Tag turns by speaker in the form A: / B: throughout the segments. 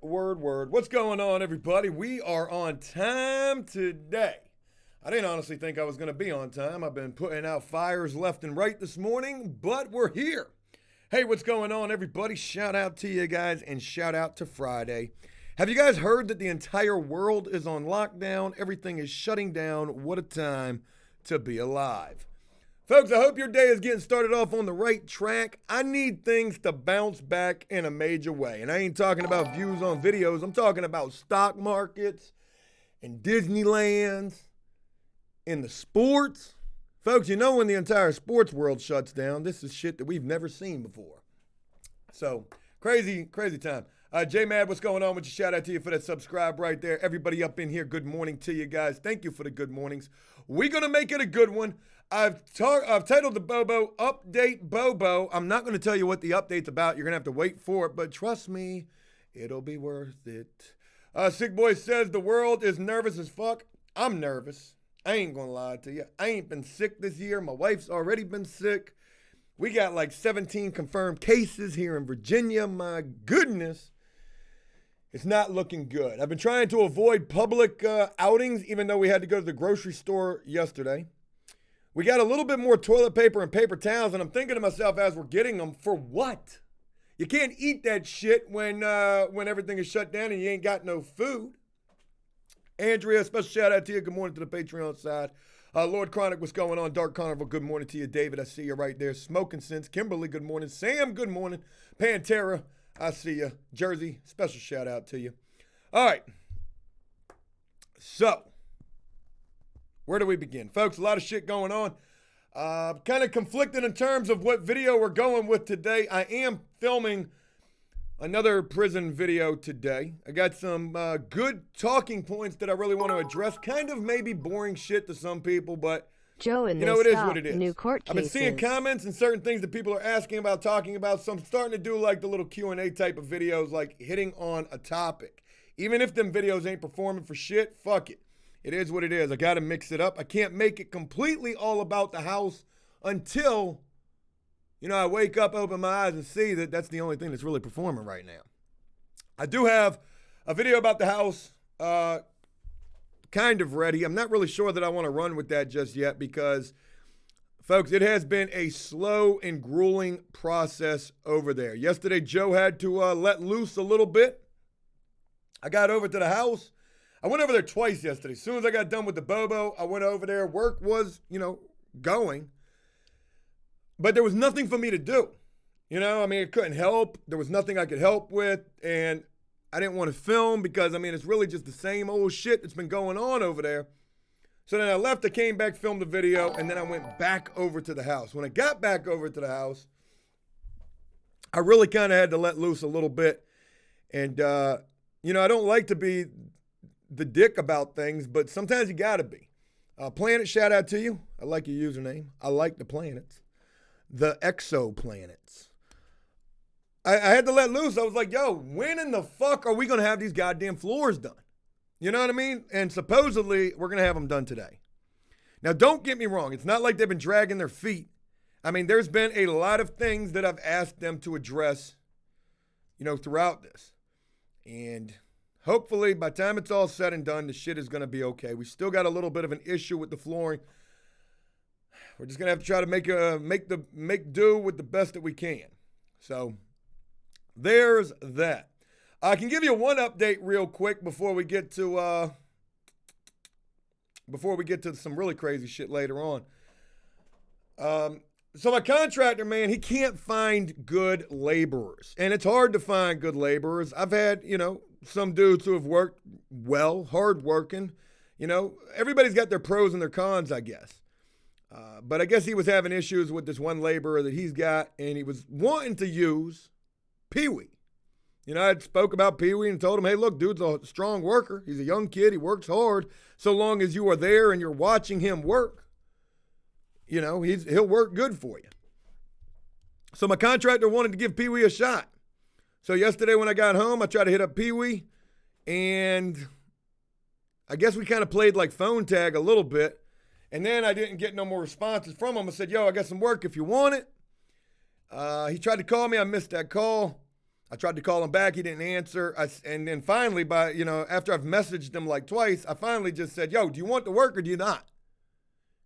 A: Word. What's going on, everybody? We are on time today. I didn't honestly think I was going to be on time. I've been putting out fires left and right this morning, but we're here. Hey, what's going on, everybody? Shout out to you guys and shout out to Friday. Have you guys heard that the entire world is on lockdown? Everything is shutting down. What a time to be alive. Folks, I hope your day is getting started off on the right track. I need things to bounce back in a major way. And I ain't talking about views on videos. I'm talking about stock markets and Disneylands and the sports. Folks, you know when the entire sports world shuts down, this is shit that we've never seen before. So, crazy time. J-Mad, what's going on with you? Shout out to you for that subscribe right there. Everybody up in here, good morning to you guys. Thank you for the good mornings. We're going to make it a good one. I've titled the Bobo, Update Bobo. I'm not going to tell you what the update's about. You're going to have to wait for it, but trust me, it'll be worth it. Sick Boy says the world is nervous as fuck. I'm nervous. I ain't going to lie to you. I ain't been sick this year. My wife's already been sick. We got like 17 confirmed cases here in Virginia. My goodness. It's not looking good. I've been trying to avoid public outings, even though we had to go to the grocery store yesterday. We got a little bit more toilet paper and paper towels, and I'm thinking to myself as we're getting them, for what? You can't eat that shit when everything is shut down and you ain't got no food. Andrea, special shout out to you. Good morning to the Patreon side. Lord Chronic, what's going on? Dark Carnival, good morning to you. David, I see you right there. Smoking Sense. Kimberly, good morning. Sam, good morning. Pantera, I see you. Jersey, special shout out to you. All right. So, where do we begin? Folks, a lot of shit going on. Kind of conflicted in terms of what video we're going with today. I am filming another prison video today. I got some good talking points that I really want to address. Kind of maybe boring shit to some people, but
B: Joe, and
A: you know, it is what it is.
B: New court
A: I've been seeing comments and certain things that people are asking about, talking about. So I'm starting to do like the little Q&A type of videos, like hitting on a topic. Even if them videos ain't performing for shit, fuck it. It is what it is. I got to mix it up. I can't make it completely all about the house until, you know, I wake up, open my eyes, and see that that's the only thing that's really performing right now. I do have a video about the house kind of ready. I'm not really sure that I want to run with that just yet because, folks, it has been a slow and grueling process over there. Yesterday, Joe had to let loose a little bit. I got over to the house. I went over there twice yesterday. As soon as I got done with the Bobo, I went over there. Work was, going. But there was nothing for me to do. I mean, it couldn't help. There was nothing I could help with. And I didn't want to film because, it's really just the same old shit that's been going on over there. So then I left, I came back, filmed the video, and then I went back over to the house. When I got back over to the house, I really kind of had to let loose a little bit. And, I don't like to be the dick about things, but sometimes you gotta be. Planet, shout out to you. I like your username. I like the planets. The exoplanets. I had to let loose. I was like, yo, when in the fuck are we gonna have these goddamn floors done? You know what I mean? And supposedly, we're gonna have them done today. Now, don't get me wrong. It's not like they've been dragging their feet. There's been a lot of things that I've asked them to address, throughout this. And hopefully, by the time it's all said and done, the shit is going to be okay. We still got a little bit of an issue with the flooring. We're just going to have to try to make do with the best that we can. So, there's that. I can give you one update real quick before we get to some really crazy shit later on. So my contractor, man, he can't find good laborers. And it's hard to find good laborers. I've had, some dudes who have worked well, hard working. Everybody's got their pros and their cons, I guess. But I guess he was having issues with this one laborer that he's got, and he was wanting to use Pee-wee. I spoke about Pee-wee and told him, hey, look, dude's a strong worker. He's a young kid. He works hard. So long as you are there and you're watching him work, he'll work good for you. So my contractor wanted to give Pee-wee a shot. So yesterday when I got home, I tried to hit up Pee-wee, and I guess we kind of played like phone tag a little bit. And then I didn't get no more responses from him. I said, yo, I got some work if you want it. He tried to call me. I missed that call. I tried to call him back. He didn't answer. And then finally, after I've messaged him like twice, I finally just said, yo, do you want to work or do you not?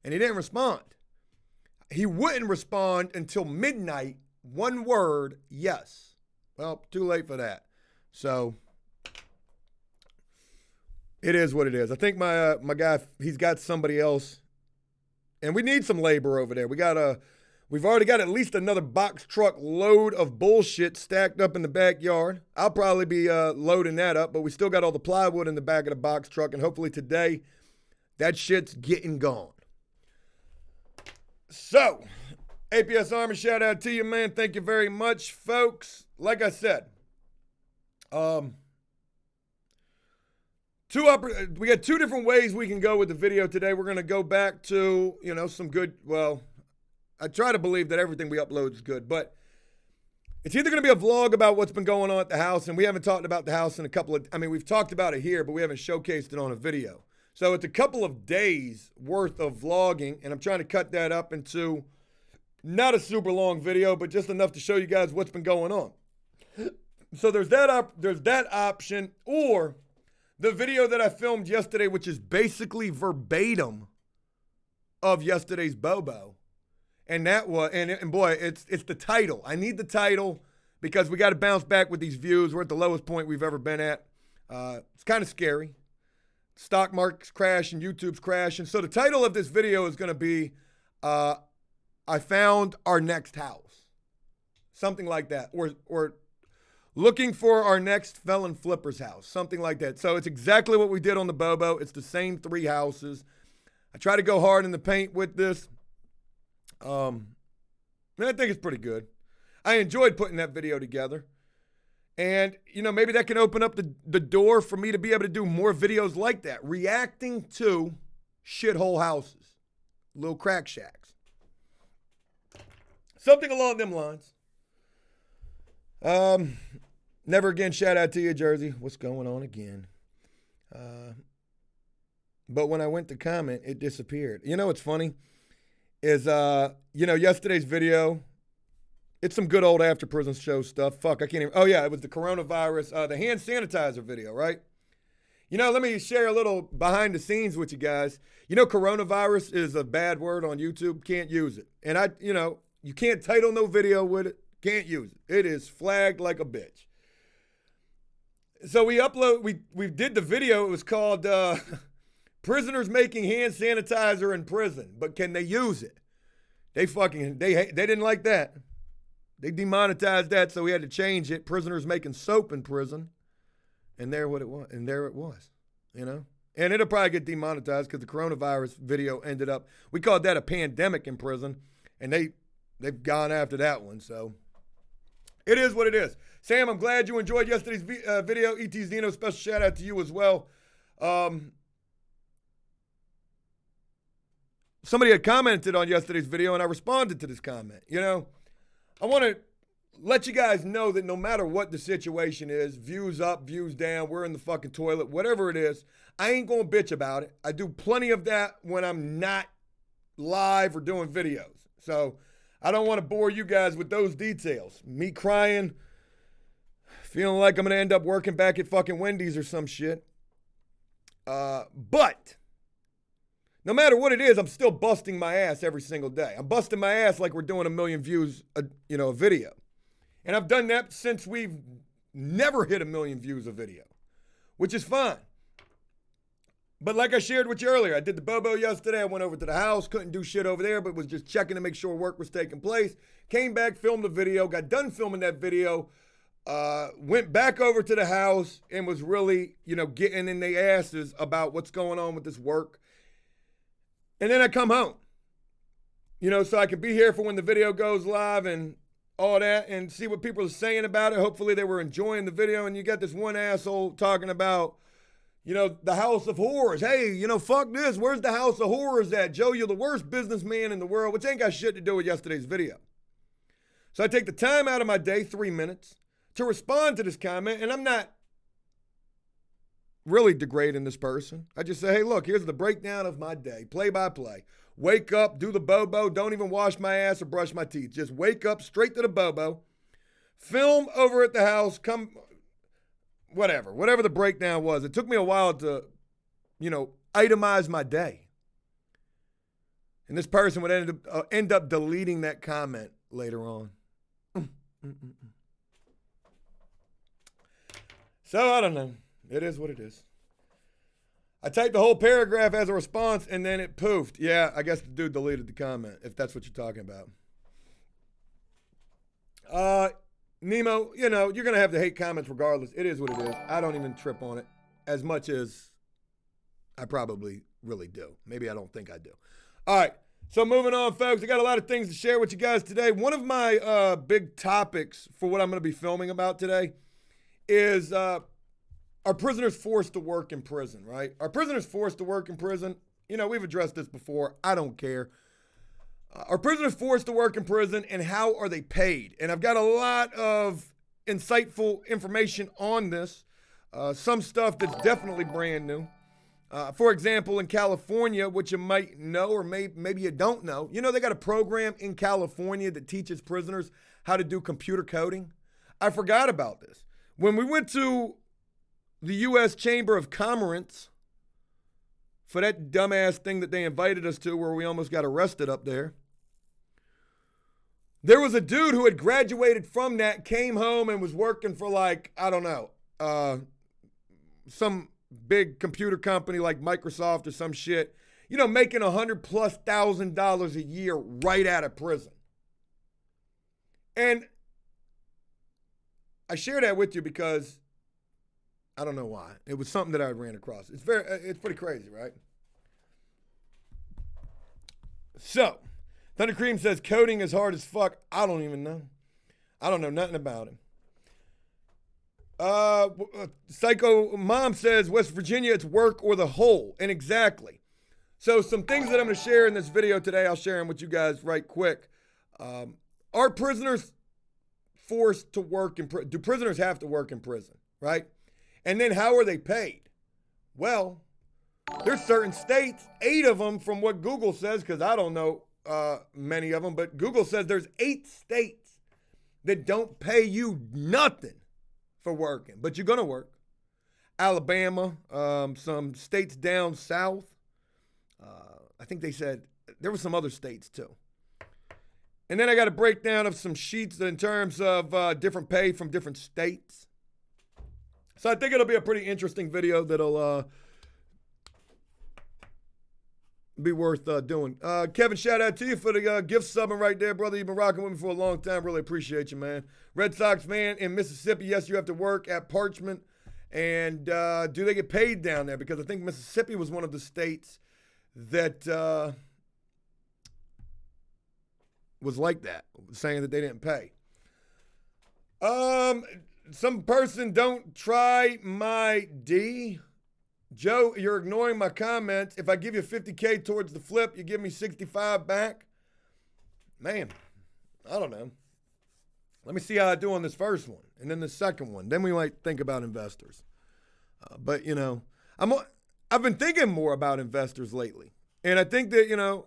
A: And he didn't respond. He wouldn't respond until midnight. One word, yes. Well, too late for that. So it is what it is. I think my guy, he's got somebody else. And we need some labor over there. We've already got at least another box truck load of bullshit stacked up in the backyard. I'll probably be loading that up, but we still got all the plywood in the back of the box truck, and hopefully today that shit's getting gone. So, APS Army, shout out to you, man. Thank you very much, folks. Like I said, we got two different ways we can go with the video today. We're going to go back to, some good, I try to believe that everything we upload is good, but it's either going to be a vlog about what's been going on at the house, and we haven't talked about the house in we've talked about it here, but we haven't showcased it on a video. So it's a couple of days worth of vlogging, and I'm trying to cut that up into not a super long video, but just enough to show you guys what's been going on. So there's that option, or the video that I filmed yesterday, which is basically verbatim of yesterday's Bobo. And that was, and boy, it's the title. I need the title because we got to bounce back with these views. We're at the lowest point we've ever been at. It's kind of scary. Stock market's crashing, YouTube's crashing. So the title of this video is going to be, I found our next house. Something like that. Or looking for our next felon flipper's house. Something like that. So it's exactly what we did on the Bobo. It's the same three houses. I try to go hard in the paint with this. I think it's pretty good. I enjoyed putting that video together. And, maybe that can open up the door for me to be able to do more videos like that, reacting to shithole houses, little crack shacks. Something along them lines. Never again, shout out to you, Jersey. What's going on again? But when I went to comment, it disappeared. What's funny? Is, yesterday's video, it's some good old after prison show stuff. Fuck, I can't even, it was the coronavirus, the hand sanitizer video, right? Let me share a little behind the scenes with you guys. Coronavirus is a bad word on YouTube. Can't use it. And you can't title no video with it. Can't use it. It is flagged like a bitch. So we did the video. It was called, prisoners making hand sanitizer in prison, but can they use it? They didn't like that. They demonetized that, so we had to change it. Prisoners making soap in prison. And there it was, And it'll probably get demonetized because the coronavirus video ended up, we called that a pandemic in prison, and they've gone after that one, so it is what it is. Sam, I'm glad you enjoyed yesterday's video. E.T. Zeno, special shout out to you as well. Somebody had commented on yesterday's video, and I responded to this comment. I want to let you guys know that no matter what the situation is, views up, views down, we're in the fucking toilet, whatever it is, I ain't going to bitch about it. I do plenty of that when I'm not live or doing videos. So I don't want to bore you guys with those details. Me crying, feeling like I'm going to end up working back at fucking Wendy's or some shit. But no matter what it is, I'm still busting my ass every single day. I'm busting my ass like we're doing 1 million views a video. And I've done that since we've never hit 1 million views a video, which is fine. But like I shared with you earlier, I did the Bobo yesterday. I went over to the house, couldn't do shit over there, but was just checking to make sure work was taking place. Came back, filmed the video, got done filming that video, went back over to the house and was really, getting in their asses about what's going on with this work. And then I come home, so I could be here for when the video goes live and all that and see what people are saying about it. Hopefully they were enjoying the video. And you got this one asshole talking about, the House of Horrors. Hey, fuck this. Where's the House of Horrors at? Joe, you're the worst businessman in the world, which ain't got shit to do with yesterday's video. So I take the time out of my day, 3 minutes, to respond to this comment. And I'm not really degrading this person. I just say, hey, look, here's the breakdown of my day, play by play. Wake up, do the Bobo, don't even wash my ass or brush my teeth. Just wake up straight to the Bobo, film over at the house, whatever the breakdown was. It took me a while to, itemize my day. And this person would end up deleting that comment later on. So I don't know. It is what it is. I typed the whole paragraph as a response and then it poofed. Yeah, I guess the dude deleted the comment, if that's what you're talking about. Nemo, you're going to have to hate comments regardless. It is what it is. I don't even trip on it as much as I probably really do. Maybe I don't think I do. All right. So moving on, folks. I got a lot of things to share with you guys today. One of my big topics for what I'm going to be filming about today is are prisoners forced to work in prison, right? Are prisoners forced to work in prison? We've addressed this before. I don't care. Are prisoners forced to work in prison, and how are they paid? And I've got a lot of insightful information on this. Some stuff that's definitely brand new. For example, in California, which you might know or maybe you don't know, they got a program in California that teaches prisoners how to do computer coding. I forgot about this. When we went to the U.S. Chamber of Commerce for that dumbass thing that they invited us to where we almost got arrested up there, there was a dude who had graduated from that, came home and was working for some big computer company like Microsoft or some shit, making $100,000+ a year right out of prison. And I share that with you because I don't know why. It was something that I ran across. It's pretty crazy, right? So, Thunder Cream says coding is hard as fuck. I don't even know. I don't know nothing about it. Psycho Mom says West Virginia, it's work or the hole. And exactly. So some things that I'm going to share in this video today, I'll share them with you guys right quick. Are prisoners forced to work in prison? Do prisoners have to work in prison, right? And then how are they paid? Well, there's certain states, 8 of them from what Google says, because I don't know many of them, but Google says there's 8 states that don't pay you nothing for working, but you're going to work. Alabama, some states down south. I think they said there were some other states too. And then I got a breakdown of some sheets in terms of different pay from different states. So I think it'll be a pretty interesting video that'll be worth doing. Kevin, shout out to you for the gift subbing right there, brother. You've been rocking with me for a long time. Really appreciate you, man. Red Sox fan in Mississippi. Yes, you have to work at Parchment. And do they get paid down there? Because I think Mississippi was one of the states that was like that, saying that they didn't pay. Some person don't try my D. Joe, you're ignoring my comments. If I give you $50K towards the flip, you give me 65 back? Man, I don't know. Let me see how I do on this first one and then the second one. Then we might think about investors. But, I've been thinking more about investors lately. And I think that,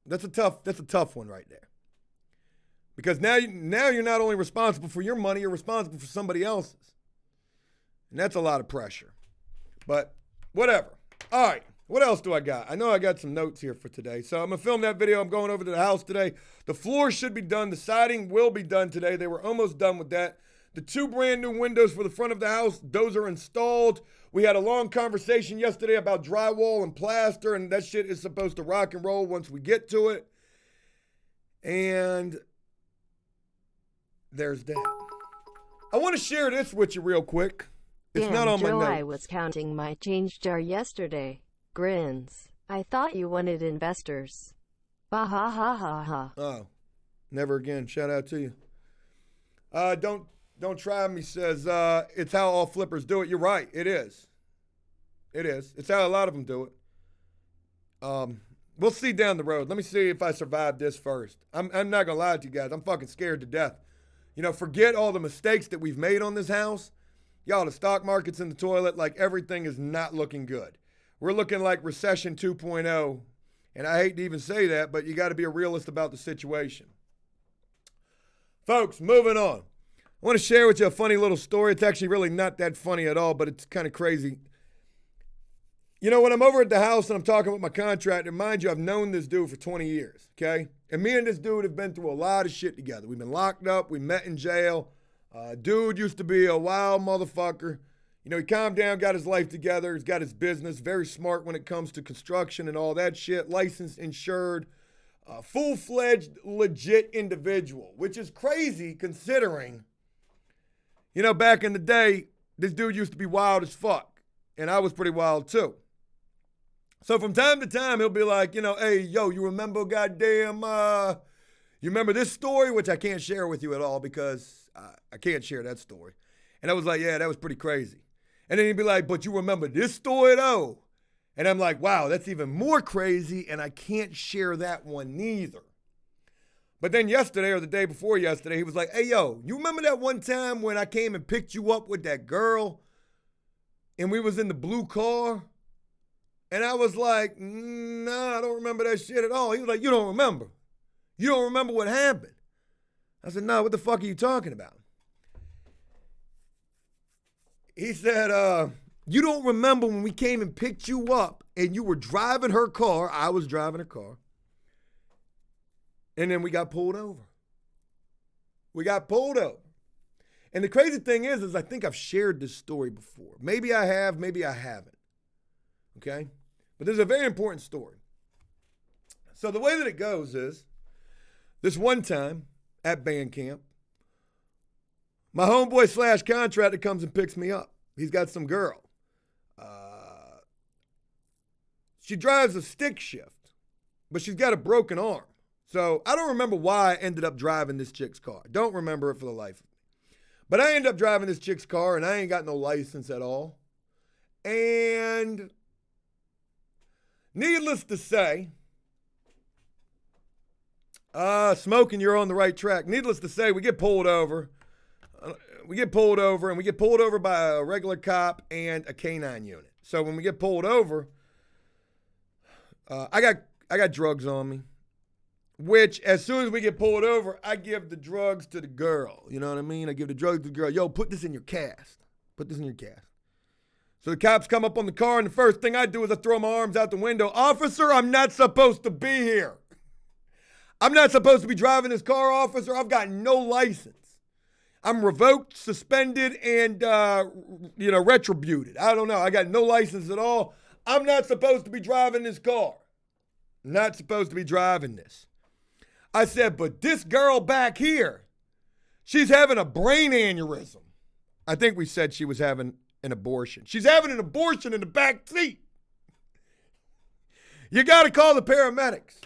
A: that's a tough one right there. Because now you're not only responsible for your money, you're responsible for somebody else's. And that's a lot of pressure. But whatever. All right. What else do I got? I know I got some notes here for today. So I'm going to film that video. I'm going over to the house today. The floor should be done. The siding will be done today. They were almost done with that. The 2 brand new windows for the front of the house, those are installed. We had a long conversation yesterday about drywall and plaster, and that shit is supposed to rock and roll once we get to it. And there's that. I want to share this with you real quick. It's
B: Damn,
A: not on my
B: Joe,
A: notes.
B: I was counting my change jar yesterday. Grins. I thought you wanted investors. Bah ha ha ha ha.
A: Oh, never again. Shout out to you. Don't try me says it's how all flippers do it. You're right. It is. It is. It's how a lot of them do it. We'll see down the road. Let me see if I survive this first. I'm not gonna lie to you guys. I'm fucking scared to death. Forget all the mistakes that we've made on this house. Y'all, the stock market's in the toilet. Like, everything is not looking good. We're looking like recession 2.0. And I hate to even say that, but you got to be a realist about the situation. Folks, moving on. I want to share with you a funny little story. It's actually really not that funny at all, but it's kind of crazy. You know, when I'm over at the house and I'm talking with my contractor, mind you, I've known this dude for 20 years, okay? And me and this dude have been through a lot of shit together. We've been locked up. We met in jail. Dude used to be a wild motherfucker. You know, he calmed down, got his life together. He's got his business. Very smart when it comes to construction and all that shit. Licensed, insured, full-fledged, legit individual, which is crazy considering, you know, back in the day, this dude used to be wild as fuck. And I was pretty wild too. So from time to time, he'll be like, you know, hey, yo, you remember you remember this story? Which I can't share with you at all because I can't share that story. And I was like, yeah, that was pretty crazy. And then he'd be like, but you remember this story though? And I'm like, wow, that's even more crazy, and I can't share that one neither. But then yesterday or the day before yesterday, he was like, hey, yo, you remember that one time when I came and picked you up with that girl and we was in the blue car? And I was like, nah, I don't remember that shit at all. He was like, you don't remember? You don't remember what happened? I said, nah, what the fuck are you talking about? He said, you don't remember when we came and picked you up and you were driving her car, I was driving her car, and then we got pulled over. We got pulled over. And the crazy thing is I think I've shared this story before. Maybe I have, maybe I haven't. Okay? But there's a very important story. So the way that it goes is, this one time at band camp, my homeboy / contractor comes and picks me up. He's got some girl. She drives a stick shift, but she's got a broken arm. So I don't remember why I ended up driving this chick's car. Don't remember it for the life of me. But I ended up driving this chick's car, and I ain't got no license at all. And needless to say, smoking, you're on the right track. Needless to say, we get pulled over. And we get pulled over by a regular cop and a K-9 unit. So when we get pulled over, I got drugs on me, which as soon as we get pulled over, I give the drugs to the girl. You know what I mean? I give the drugs to the girl. Yo, put this in your cast. Put this in your cast. So the cops come up on the car, and the first thing I do is I throw my arms out the window. Officer, I'm not supposed to be here. I'm not supposed to be driving this car, officer. I've got no license. I'm revoked, suspended, and, retributed. I don't know. I got no license at all. I'm not supposed to be driving this car. Not supposed to be driving this. I said, but this girl back here, she's having a brain aneurysm. I think we said she was having an abortion. She's having an abortion in the back seat. You got to call the paramedics.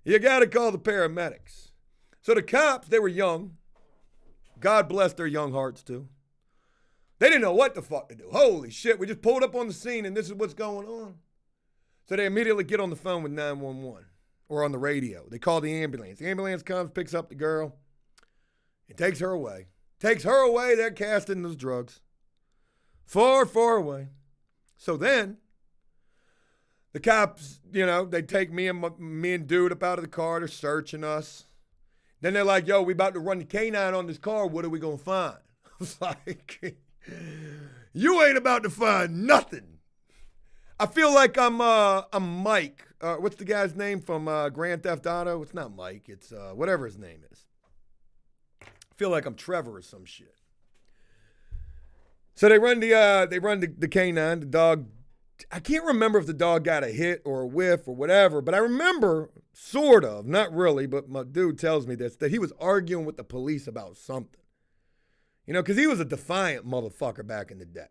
A: You got to call the paramedics. So the cops, they were young. God bless their young hearts too. They didn't know what the fuck to do. Holy shit, we just pulled up on the scene and this is what's going on. So they immediately get on the phone with 911 or on the radio. They call the ambulance. The ambulance comes, picks up the girl, and takes her away. Takes her away, they're casting those drugs. Far, far away. So then, the cops, they take me and dude up out of the car. They're searching us. Then they're like, yo, we about to run the K-9 on this car. What are we going to find? I was like, you ain't about to find nothing. I feel like I'm Mike. What's the guy's name from Grand Theft Auto? It's not Mike. It's whatever his name is. I feel like I'm Trevor or some shit. So they run the K-9. The dog, I can't remember if the dog got a hit or a whiff or whatever, but I remember sort of, not really, but my dude tells me this, that he was arguing with the police about something. Because he was a defiant motherfucker back in the day.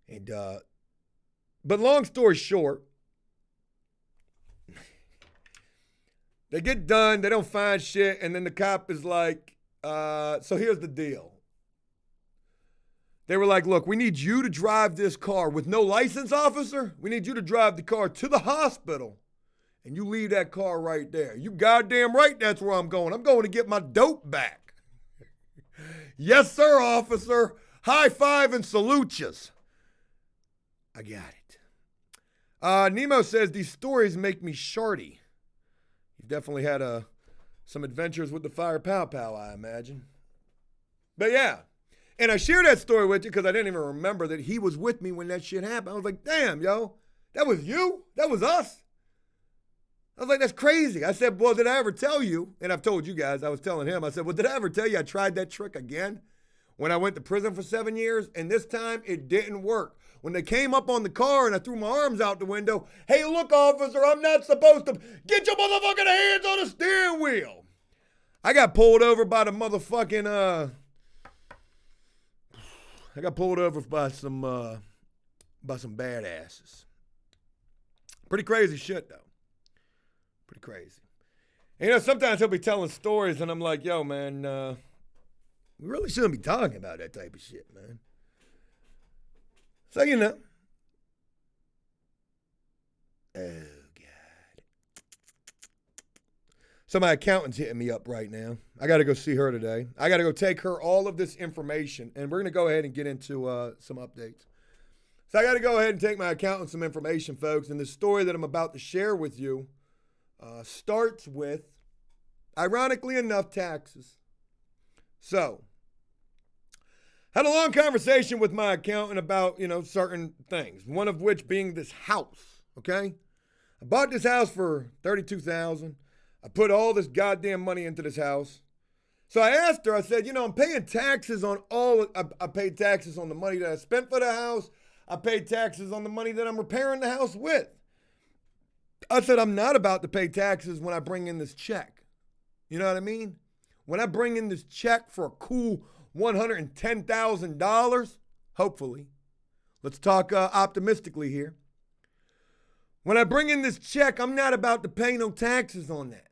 A: And, but long story short, they get done, they don't find shit, and then the cop is like, so here's the deal. They were like, look, we need you to drive this car with no license, officer. We need you to drive the car to the hospital, and you leave that car right there. You goddamn right that's where I'm going. I'm going to get my dope back. Yes, sir, officer. High five and salute yous. I got it. Nemo says, these stories make me sharty. You've definitely had some adventures with the fire pow pow, I imagine. But yeah. And I share that story with you because I didn't even remember that he was with me when that shit happened. I was like, damn, yo, that was you? That was us? I was like, that's crazy. I said, well, did I ever tell you? And I've told you guys, I was telling him, I said, well, did I ever tell you I tried that trick again when I went to prison for 7 years? And this time it didn't work. When they came up on the car and I threw my arms out the window, hey, look, officer, I'm not supposed to. Get your motherfucking hands on the steering wheel. I got pulled over by the motherfucking, I got pulled over by some badasses. Pretty crazy shit, though. Pretty crazy. And, you know, sometimes he'll be telling stories, and I'm like, yo, man, we really shouldn't be talking about that type of shit, man. So, you know. Oh, God. So my accountant's hitting me up right now. I got to go see her today. I got to go take her all of this information, and we're going to go ahead and get into some updates. So I got to go ahead and take my accountant some information, folks, and the story that I'm about to share with you starts with, ironically enough, taxes. So, had a long conversation with my accountant about, you know, certain things, one of which being this house, okay? I bought this house for $32,000. I put all this goddamn money into this house. So I asked her, I said, you know, I'm paying taxes on I paid taxes on the money that I spent for the house. I paid taxes on the money that I'm repairing the house with. I said, I'm not about to pay taxes when I bring in this check. You know what I mean? When I bring in this check for a cool $110,000, hopefully, let's talk optimistically here. When I bring in this check, I'm not about to pay no taxes on that.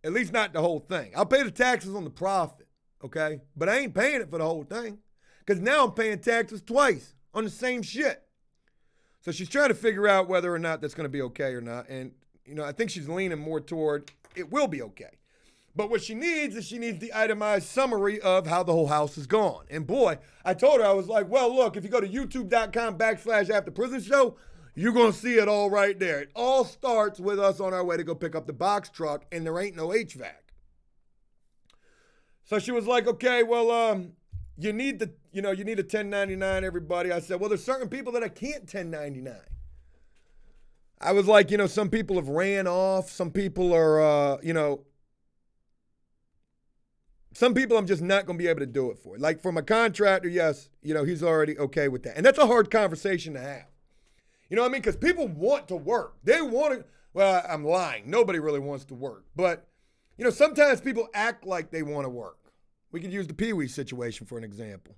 A: At least not the whole thing. I'll pay the taxes on the profit, okay? But I ain't paying it for the whole thing because now I'm paying taxes twice on the same shit. So she's trying to figure out whether or not that's going to be okay or not. And, you know, I think she's leaning more toward it will be okay. But what she needs is she needs the itemized summary of how the whole house is gone. And boy, I told her, I was like, well, look, if you go to youtube.com/afterprison show, you're going to see it all right there. It all starts with us on our way to go pick up the box truck, and there ain't no HVAC. So she was like, okay, well, you need a 1099, everybody. I said, well, there's certain people that I can't 1099. I was like, you know, some people have ran off. Some people are, some people I'm just not going to be able to do it for. Like for my contractor, yes, you know, he's already okay with that. And that's a hard conversation to have. You know what I mean? Because people want to work. They want to, well, I'm lying. Nobody really wants to work. But, you know, sometimes people act like they want to work. We could use the Pee Wee situation for an example.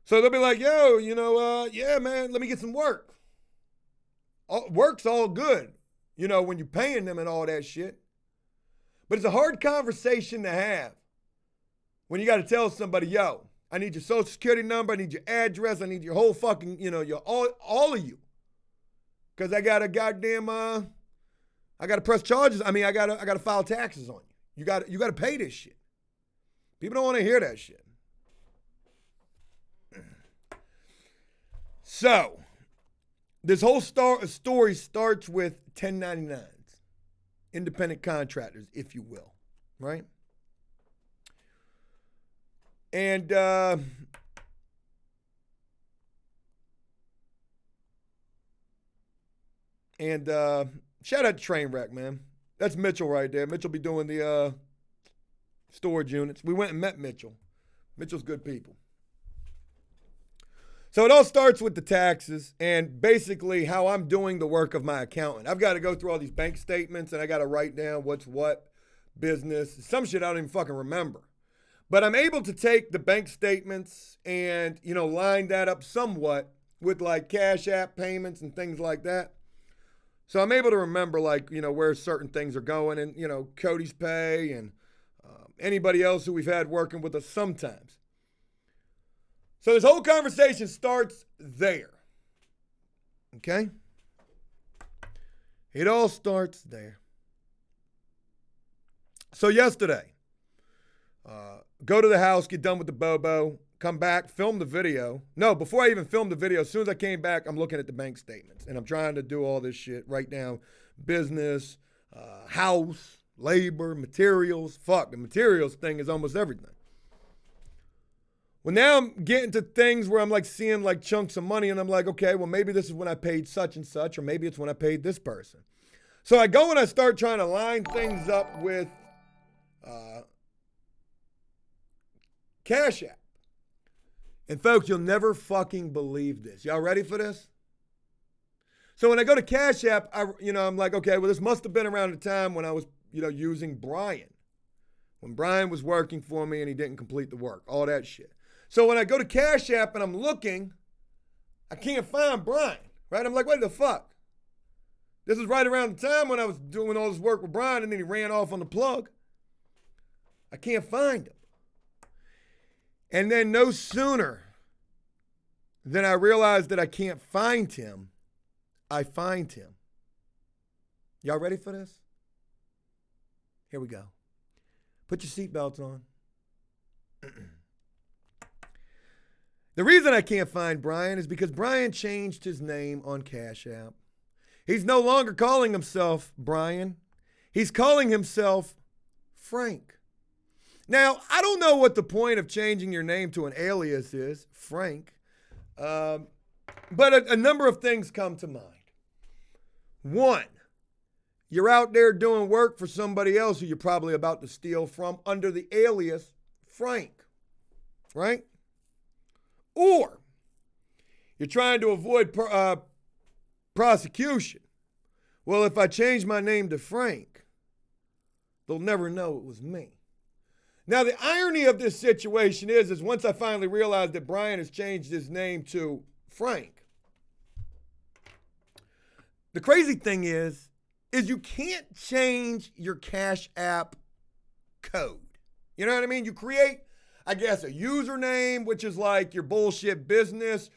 A: So they'll be like, yo, you know, yeah, man, let me get some work. Work's all good, you know, when you're paying them and all that shit. But it's a hard conversation to have when you got to tell somebody, yo, I need your social security number, I need your address, I need your whole fucking, you know, your all of you. Because I got to goddamn, I got to press charges. I mean, I got to file taxes on you. You got to pay this shit. People don't want to hear that shit. So, this whole story starts with 1099s, independent contractors, if you will, right? And shout out to Trainwreck, man. That's Mitchell right there. Mitchell be doing the storage units. We went and met Mitchell. Mitchell's good people. So it all starts with the taxes and basically how I'm doing the work of my accountant. I've got to go through all these bank statements and I got to write down what's what, business. Some shit I don't even fucking remember. But I'm able to take the bank statements and, you know, line that up somewhat with like Cash App payments and things like that. So I'm able to remember like, you know, where certain things are going and, you know, Cody's pay and anybody else who we've had working with us sometimes. So this whole conversation starts there. Okay? It all starts there. So yesterday, go to the house, get done with the bobo, come back, film the video. No, before I even filmed the video, as soon as I came back, I'm looking at the bank statements. And I'm trying to do all this shit, write down business, house, labor, materials. Fuck, the materials thing is almost everything. Well, now I'm getting to things where I'm like seeing like chunks of money and I'm like, okay, well, maybe this is when I paid such and such, or maybe it's when I paid this person. So I go and I start trying to line things up with Cash App. And folks, you'll never fucking believe this. Y'all ready for this? So when I go to Cash App, I'm like, okay, well, this must have been around the time when I was, using Brian. When Brian was working for me and he didn't complete the work, all that shit. So when I go to Cash App and I'm looking, I can't find Brian, right? I'm like, what the fuck? This is right around the time when I was doing all this work with Brian and then he ran off on the plug. I can't find him. And then no sooner than I realize that I can't find him, I find him. Y'all ready for this? Here we go. Put your seatbelts on. The reason I can't find Brian is because Brian changed his name on Cash App. He's no longer calling himself Brian. He's calling himself Frank. Now, I don't know what the point of changing your name to an alias is, Frank, but a number of things come to mind. One, you're out there doing work for somebody else who you're probably about to steal from under the alias Frank, right? Or you're trying to avoid prosecution. Well, if I change my name to Frank, they'll never know it was me. Now, the irony of this situation is once I finally realized that Brian has changed his name to Frank, the crazy thing is you can't change your Cash App code. You know what I mean? You create, I guess, a username, which is like your bullshit business,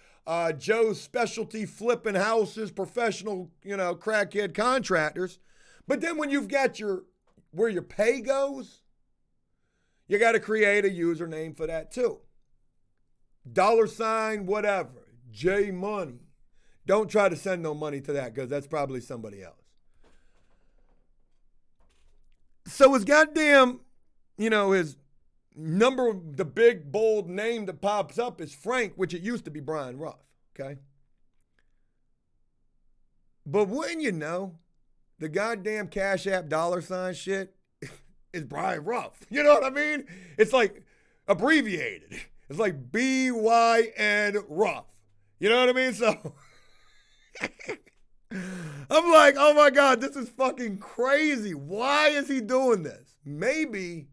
A: Joe's Specialty Flipping Houses, professional, crackhead contractors. But then when you've got where your pay goes, you got to create a username for that too. $ whatever, J Money. Don't try to send no money to that because that's probably somebody else. So his goddamn, his the big bold name that pops up is Frank, which it used to be Brian Ruff, okay? But wouldn't you know, the goddamn Cash App $ shit is Brian Ruff. You know what I mean? It's like abbreviated. It's like BYN Ruff. You know what I mean? So I'm like, oh my God, this is fucking crazy. Why is he doing this? Maybe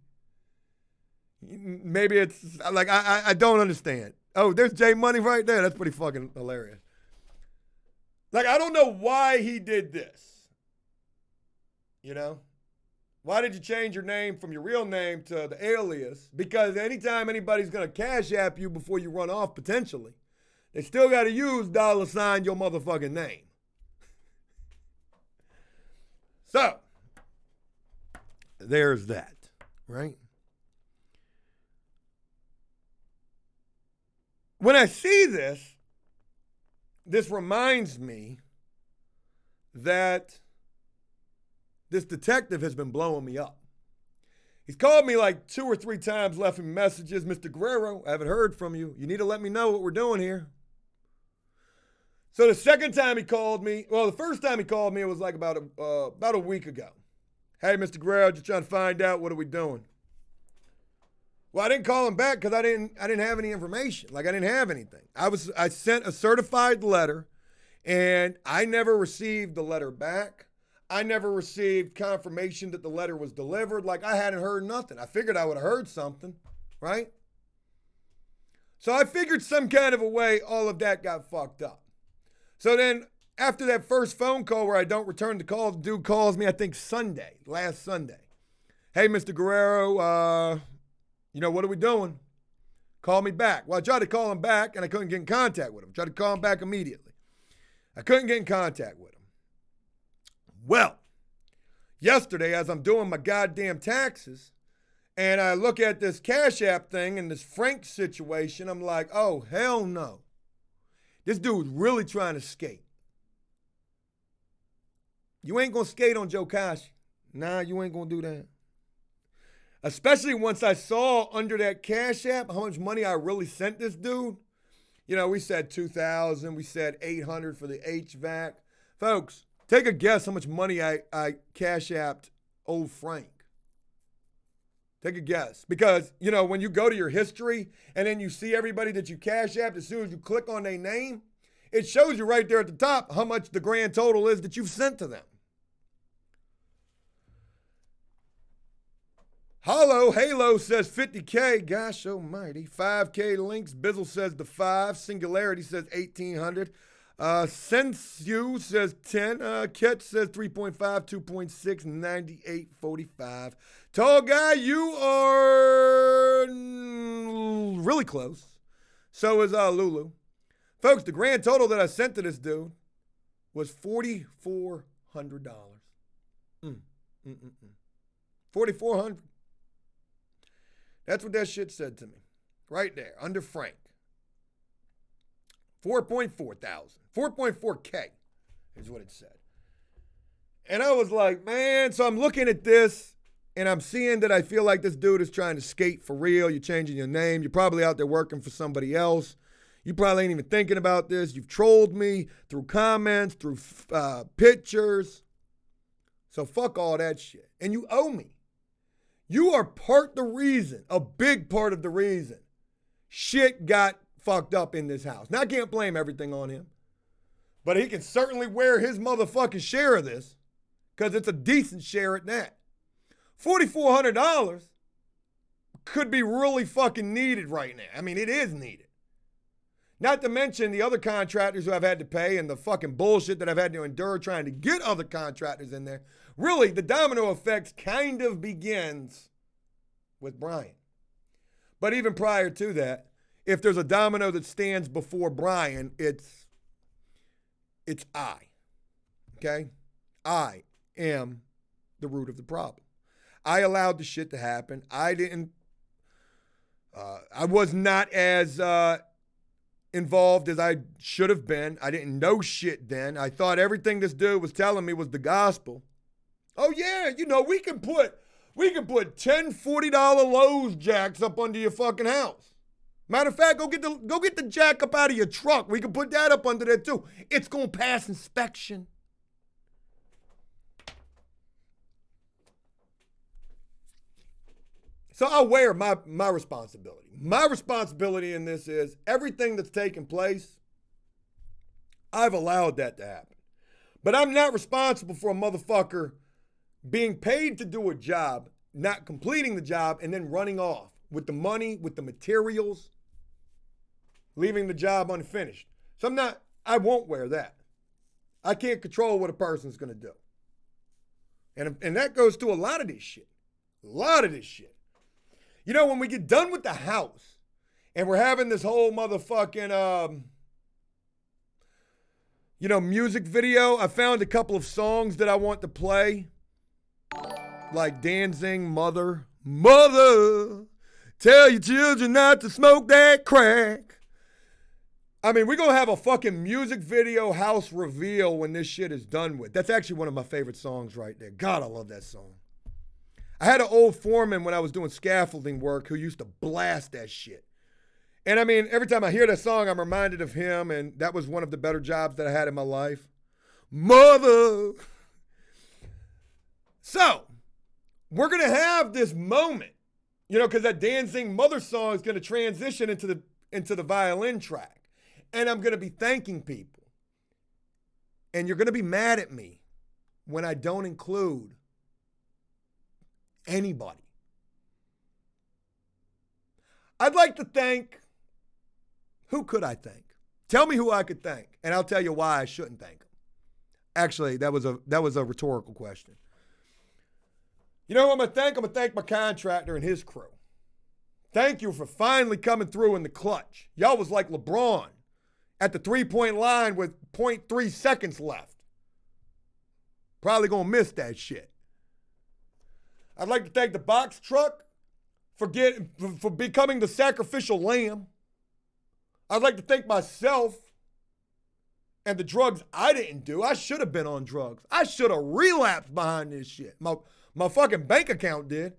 A: it's like, I don't understand. Oh, there's J Money right there. That's pretty fucking hilarious. Like, I don't know why he did this. Why did you change your name from your real name to the alias? Because anytime anybody's going to Cash App you before you run off, potentially, they still got to use $ your motherfucking name. So, there's that, right? When I see this reminds me that this detective has been blowing me up. He's called me like 2 or 3 times, left me messages. Mr. Guerrero, I haven't heard from you. You need to let me know what we're doing here. So the second time he called me, the first time he called me, it was like about a week ago. Hey, Mr. Guerrero, just trying to find out, what are we doing? Well, I didn't call him back because I didn't have any information. Like, I didn't have anything. I sent a certified letter, and I never received the letter back. I never received confirmation that the letter was delivered. Like, I hadn't heard nothing. I figured I would have heard something, right? So I figured some kind of a way all of that got fucked up. So then after that first phone call where I don't return the call, the dude calls me, I think last Sunday. Hey, Mr. Guerrero, what are we doing? Call me back. Well, I tried to call him back and I couldn't get in contact with him. Tried to call him back immediately. I couldn't get in contact with him. Well, yesterday as I'm doing my goddamn taxes and I look at this Cash App thing and this Frank situation, I'm like, oh, hell no. This dude's really trying to skate. You ain't going to skate on Joe Kashi. Nah, you ain't gonna do that. Especially once I saw under that Cash App how much money I really sent this dude. You know, we said $2,000, we said $800 for the HVAC. Folks, take a guess how much money I Cash Apped old Frank. Take a guess. Because, you know, when you go to your history and then you see everybody that you Cash Apped, as soon as you click on their name, it shows you right there at the top how much the grand total is that you've sent to them. Halo says 50K. Gosh almighty. 5K links. Bizzle says the 5. Singularity says 1,800. Sensu says 10. Ketch says 3.5, 2.6, 98.45. Tall guy, you are really close. So is Lulu. Folks, the grand total that I sent to this dude was $4,400. $4,400. That's what that shit said to me. Right there, under Frank. 4.4 thousand. 4.4K is what it said. And I was like, man, so I'm looking at this and I'm seeing that I feel like this dude is trying to skate for real. You're changing your name. You're probably out there working for somebody else. You probably ain't even thinking about this. You've trolled me through comments, through pictures. So fuck all that shit. And you owe me. You are the reason, a big part of the reason shit got fucked up in this house. Now, I can't blame everything on him, but he can certainly wear his motherfucking share of this because it's a decent share at that. $4,400 could be really fucking needed right now. I mean, it is needed. Not to mention the other contractors who I've had to pay and the fucking bullshit that I've had to endure trying to get other contractors in there. Really, the domino effect kind of begins with Brian. But even prior to that, if there's a domino that stands before Brian, it's I. Okay? I am the root of the problem. I allowed the shit to happen. I was not as involved as I should have been. I didn't know shit then. I thought everything this dude was telling me was the gospel. Oh yeah, you know, we can put $10, $40 Lowe's jacks up under your fucking house. Matter of fact, go get the jack up out of your truck. We can put that up under there too. It's gonna pass inspection. So I'll wear my responsibility. My responsibility in this is everything that's taken place, I've allowed that to happen. But I'm not responsible for a motherfucker being paid to do a job, not completing the job, and then running off with the money, with the materials, leaving the job unfinished. So I won't wear that. I can't control what a person's gonna do. And that goes to a lot of this shit. A lot of this shit. You know, when we get done with the house and we're having this whole motherfucking, music video, I found a couple of songs that I want to play. Like Dancing Mother, tell your children not to smoke that crack. I mean, we're going to have a fucking music video house reveal when this shit is done with. That's actually one of my favorite songs right there. God, I love that song. I had an old foreman when I was doing scaffolding work who used to blast that shit. And I mean, every time I hear that song, I'm reminded of him, and that was one of the better jobs that I had in my life. Mother. So, we're going to have this moment, because that Dancing Mother song is going to transition into the violin track. And I'm going to be thanking people. And you're going to be mad at me when I don't include anybody. I'd like to thank, who could I thank? Tell me who I could thank, and I'll tell you why I shouldn't thank them. Actually, that was a rhetorical question. You know who I'm going to thank? I'm going to thank my contractor and his crew. Thank you for finally coming through in the clutch. Y'all was like LeBron at the three-point line with 0.3 seconds left. Probably going to miss that shit. I'd like to thank the box truck for becoming the sacrificial lamb. I'd like to thank myself and the drugs I didn't do. I should have been on drugs. I should have relapsed behind this shit. My fucking bank account did.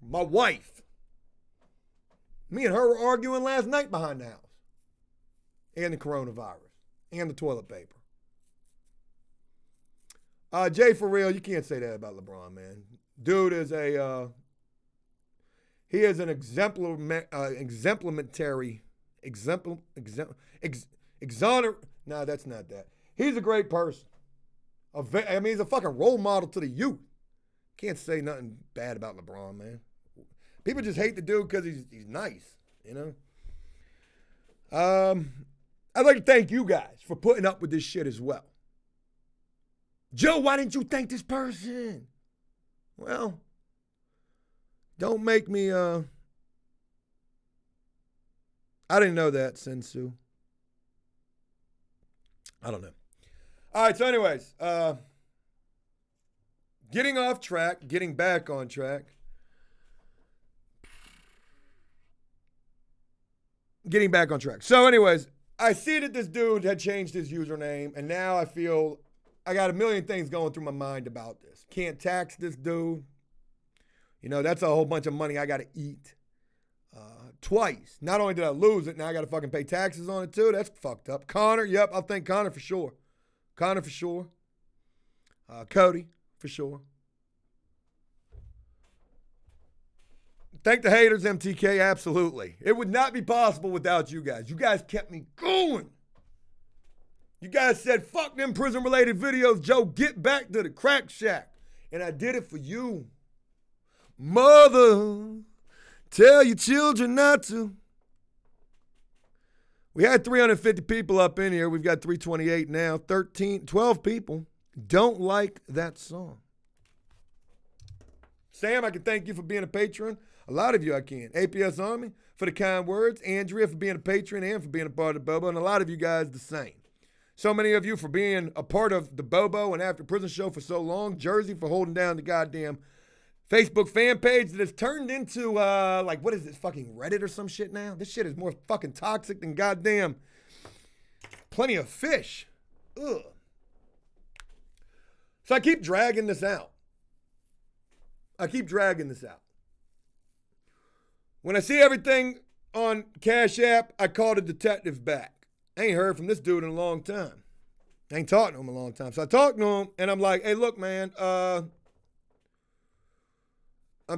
A: My wife. Me and her were arguing last night behind the house. And the coronavirus. And the toilet paper. Jay, for real, you can't say that about LeBron, man. Dude is he is an no, that's not that. He's a great person. He's a fucking role model to the youth. Can't say nothing bad about LeBron, man. People just hate the dude because he's nice, you know? I'd like to thank you guys for putting up with this shit as well. Joe, why didn't you thank this person? Well, don't make me, I didn't know that, Sensu. I don't know. All right, so anyways, getting off track, getting back on track. Getting back on track. So anyways, I see that this dude had changed his username, and now I feel I got a million things going through my mind about this. Can't tax this dude. You know, that's a whole bunch of money I got to eat. Twice. Not only did I lose it, now I got to fucking pay taxes on it too. That's fucked up. Connor, yep, I'll thank Connor for sure. Connor for sure. Cody for sure. Thank the haters, MTK, absolutely. It would not be possible without you guys. You guys kept me going. You guys said, fuck them prison-related videos, Joe, get back to the crack shack. And I did it for you. Mother, tell your children not to. We had 350 people up in here. We've got 328 now. 12 people don't like that song. Sam, I can thank you for being a patron. A lot of you I can. APS Army for the kind words. Andrea for being a patron and for being a part of the Bobo. And a lot of you guys the same. So many of you for being a part of the Bobo and After Prison show for so long. Jersey for holding down the goddamn Facebook fan page that has turned into, what is this, fucking Reddit or some shit now? This shit is more fucking toxic than goddamn Plenty of Fish. Ugh. So I keep dragging this out. When I see everything on Cash App, I call the detective back. I ain't heard from this dude in a long time. I ain't talked to him in a long time. So I talked to him, and I'm like, hey, look, man, I'm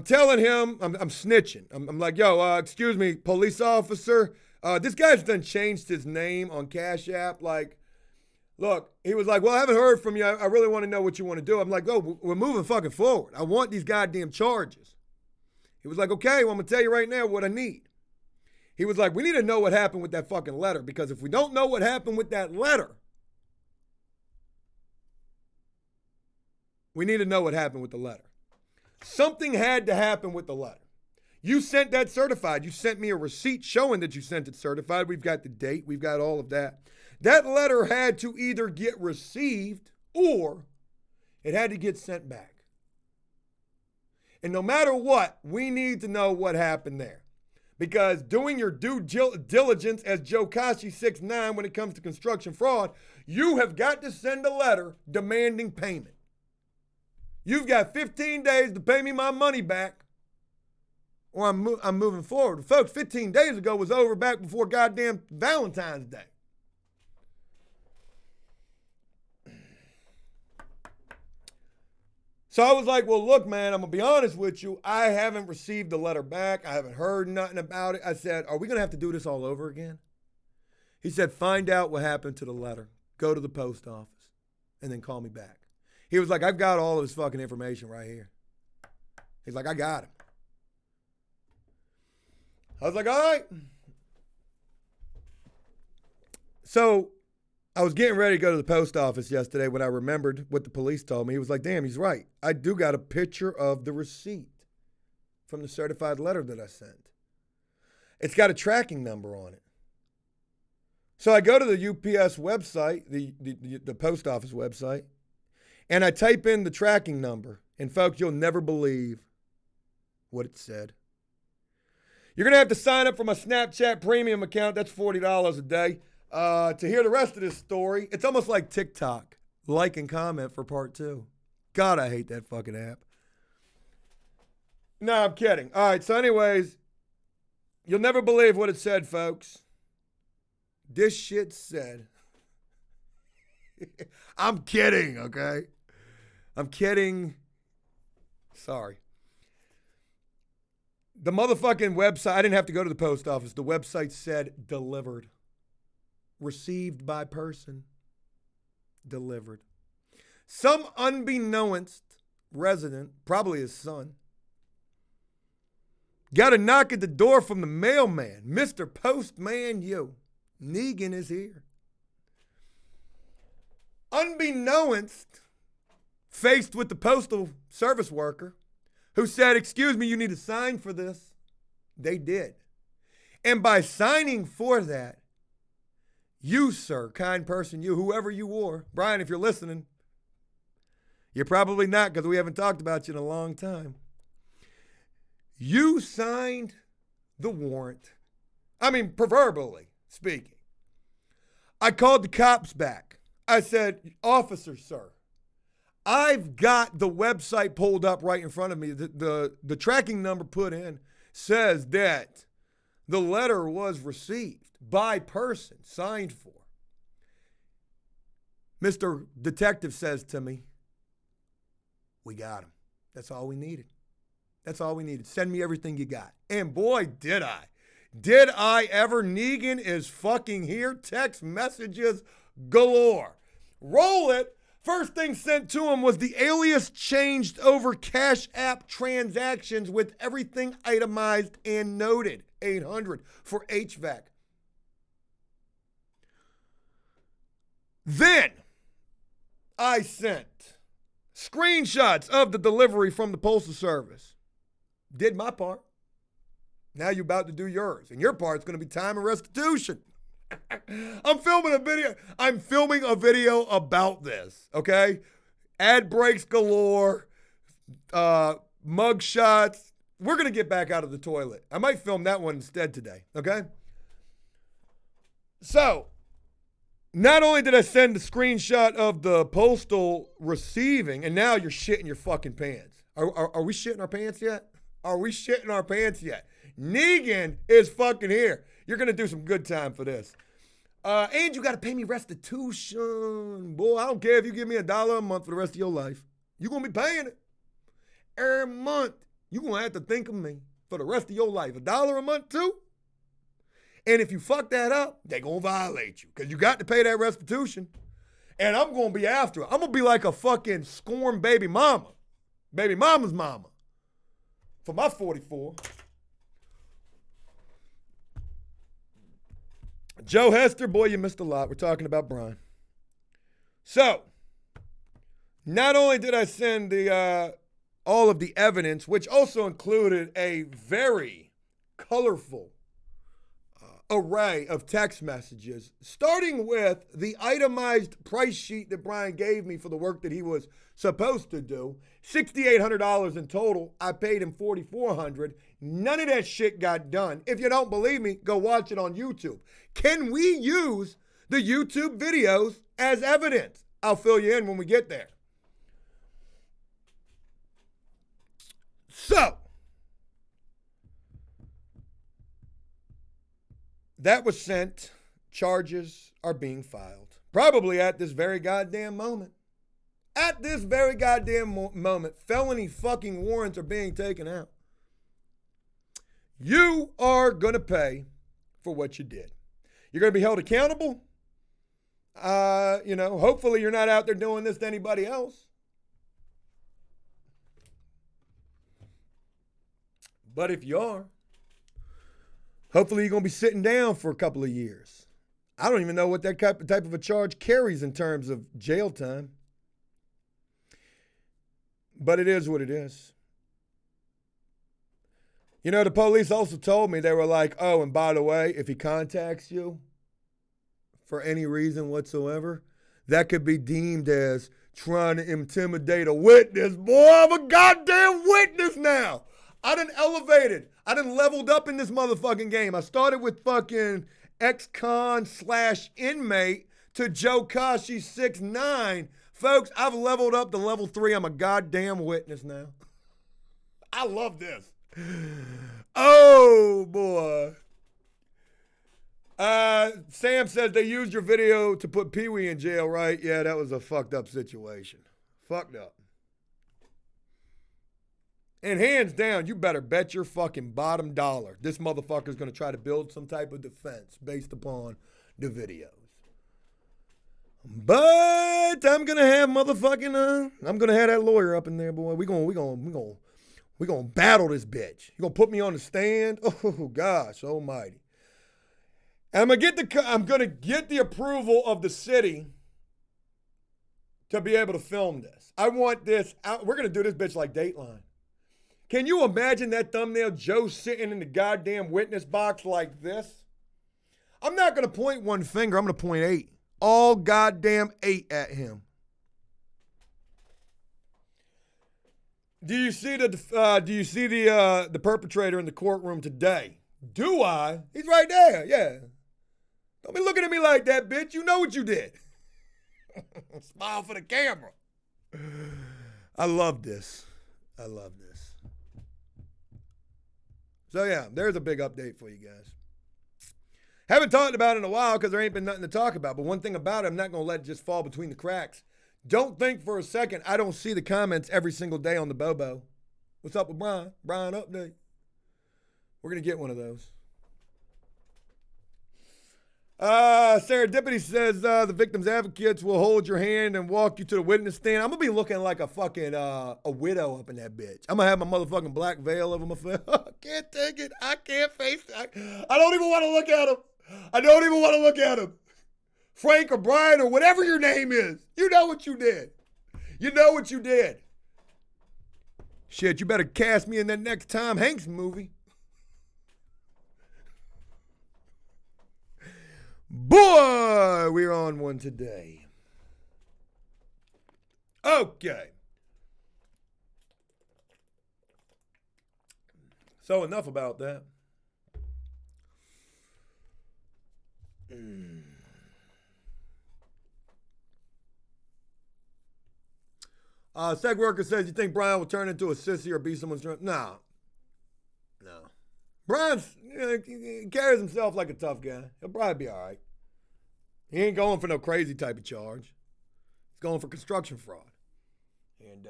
A: telling him, I'm snitching. I'm like, yo, excuse me, police officer. This guy's done changed his name on Cash App. Like, look, he was like, well, I haven't heard from you. I really want to know what you want to do. I'm like, oh, we're moving fucking forward. I want these goddamn charges. He was like, okay, well, I'm going to tell you right now what I need. He was like, we need to know what happened with that fucking letter, because if we don't know what happened with that letter, we need to know what happened with the letter. Something had to happen with the letter. You sent that certified. You sent me a receipt showing that you sent it certified. We've got the date. We've got all of that. That letter had to either get received or it had to get sent back. And no matter what, we need to know what happened there. Because doing your due diligence as Joe Kashi 6'9" when it comes to construction fraud, you have got to send a letter demanding payment. You've got 15 days to pay me my money back, or I'm moving forward. Folks, 15 days ago was over back before goddamn Valentine's Day. So I was like, well, look, man, I'm going to be honest with you. I haven't received the letter back. I haven't heard nothing about it. I said, are we going to have to do this all over again? He said, find out what happened to the letter. Go to the post office and then call me back. He was like, I've got all of his fucking information right here. He's like, I got him. I was like, all right. So I was getting ready to go to the post office yesterday when I remembered what the police told me. He was like, damn, he's right. I do got a picture of the receipt from the certified letter that I sent. It's got a tracking number on it. So I go to the UPS website, the post office website, and I type in the tracking number. And folks, you'll never believe what it said. You're going to have to sign up for my Snapchat premium account. That's $40 a day. To hear the rest of this story, it's almost like TikTok. Like and comment for part 2. God, I hate that fucking app. No, I'm kidding. All right, so anyways, you'll never believe what it said, folks. This shit said. I'm kidding, okay? I'm kidding. Sorry. The motherfucking website, I didn't have to go to the post office. The website said delivered. Received by person. Delivered. Some unbeknownst resident, probably his son, got a knock at the door from the mailman. Mr. Postman, Negan is here. Unbeknownst, faced with the postal service worker who said, excuse me, you need to sign for this. They did. And by signing for that, you, sir, kind person, you, whoever you were, Brian, if you're listening, you're probably not because we haven't talked about you in a long time. You signed the warrant. I mean, proverbially speaking. I called the cops back. I said, officer, sir, I've got the website pulled up right in front of me. The tracking number put in says that the letter was received by person, signed for. Mr. Detective says to me, we got him. That's all we needed. That's all we needed. Send me everything you got. And boy, did I. Did I ever. Negan is fucking here. Text messages galore. Roll it. First thing sent to him was the alias changed over Cash App transactions with everything itemized and noted. 800 for HVAC. Then I sent screenshots of the delivery from the Postal Service. Did my part. Now you're about to do yours. And your part's going to be time and restitution. I'm filming a video about this, okay? Ad breaks galore, mug shots. We're going to get back out of the toilet. I might film that one instead today, okay? So, not only did I send a screenshot of the postal receiving, and now you're shitting your fucking pants. Are we shitting our pants yet? Are we shitting our pants yet? Negan is fucking here. You're going to do some good time for this. And you got to pay me restitution. Boy, I don't care if you give me $1 a month for the rest of your life. You're going to be paying it. Every month, you're going to have to think of me for the rest of your life. $1 a month too? And if you fuck that up, they're going to violate you because you got to pay that restitution. And I'm going to be after it. I'm going to be like a fucking scorned baby mama. Baby mama's mama. For my 44. Joe Hester, boy, you missed a lot. We're talking about Brian. So, not only did I send all of the evidence, which also included a very colorful array of text messages, starting with the itemized price sheet that Brian gave me for the work that he was supposed to do. $6,800 in total. I paid him $4,400. None of that shit got done. If you don't believe me, go watch it on YouTube. Can we use the YouTube videos as evidence? I'll fill you in when we get there. So, that was sent. Charges are being filed. Probably at this very goddamn moment. At this very goddamn moment, felony fucking warrants are being taken out. You are going to pay for what you did. You're going to be held accountable. Hopefully you're not out there doing this to anybody else. But if you are, hopefully you're going to be sitting down for a couple of years. I don't even know what that type of a charge carries in terms of jail time. But it is what it is. You know, the police also told me, they were like, oh, and by the way, if he contacts you for any reason whatsoever, that could be deemed as trying to intimidate a witness. Boy, I'm a goddamn witness now. I done elevated. I done leveled up in this motherfucking game. I started with fucking ex-con / inmate to Joe Kashi 6'9", Folks, I've leveled up to level 3. I'm a goddamn witness now. I love this. Oh, boy. Sam says they used your video to put Pee-wee in jail, right? Yeah, that was a fucked up situation. Fucked up. And hands down, you better bet your fucking bottom dollar this motherfucker's going to try to build some type of defense based upon the videos. But I'm going to have motherfucking, I'm going to have that lawyer up in there, boy. We gonna battle this bitch. You going to put me on the stand? Oh, gosh almighty. And I'm going to get the approval of the city to be able to film this. I want this out. We're going to do this bitch like Dateline. Can you imagine that thumbnail, Joe sitting in the goddamn witness box like this? I'm not going to point one finger. I'm going to point 8. All goddamn 8 at him. Do you see the perpetrator in the courtroom today? Do I? He's right there. Yeah. Don't be looking at me like that, bitch. You know what you did. Smile for the camera. I love this. I love this. So yeah, there's a big update for you guys. Haven't talked about it in a while because there ain't been nothing to talk about. But one thing about it, I'm not going to let it just fall between the cracks. Don't think for a second I don't see the comments every single day on the Bobo. What's up with Brian? Brian update. We're going to get one of those. Serendipity says the victim's advocates will hold your hand and walk you to the witness stand. I'm going to be looking like a fucking a widow up in that bitch. I'm going to have my motherfucking black veil over my face. I can't take it. I can't face it. I don't even want to look at him. I don't even want to look at him. Frank or Brian or whatever your name is. You know what you did. You know what you did. Shit, you better cast me in that next Tom Hanks movie. Boy, we're on one today. Okay. So enough about that. Seg Worker says, you think Brian will turn into a sissy or be someone's drunk? No. Brian's, he carries himself like a tough guy. He'll probably be all right. He ain't going for no crazy type of charge. He's going for construction fraud. And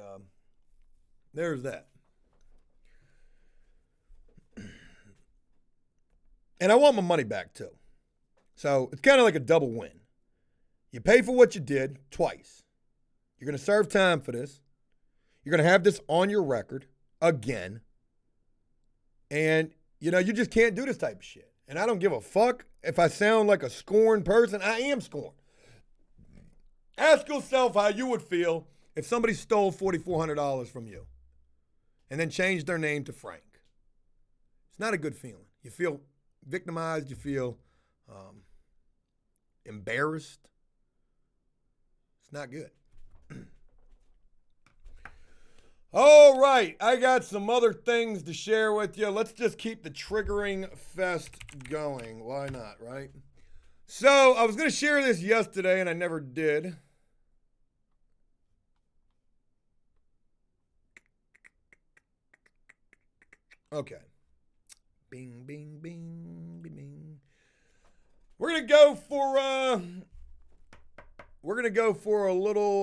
A: there's that. And I want my money back too. So it's kind of like a double win. You pay for what you did twice. You're going to serve time for this. You're going to have this on your record again. And, you know, you just can't do this type of shit. And I don't give a fuck if I sound like a scorned person. I am scorned. Ask yourself how you would feel if somebody stole $4,400 from you and then changed their name to Frank. It's not a good feeling. You feel victimized. You feel embarrassed. It's not good. All right, I got some other things to share with you. Let's just keep the triggering fest going. Why not, right? So I was going to share this yesterday, and I never did. Okay. Bing, bing, bing, bing, bing. We're going to go for a little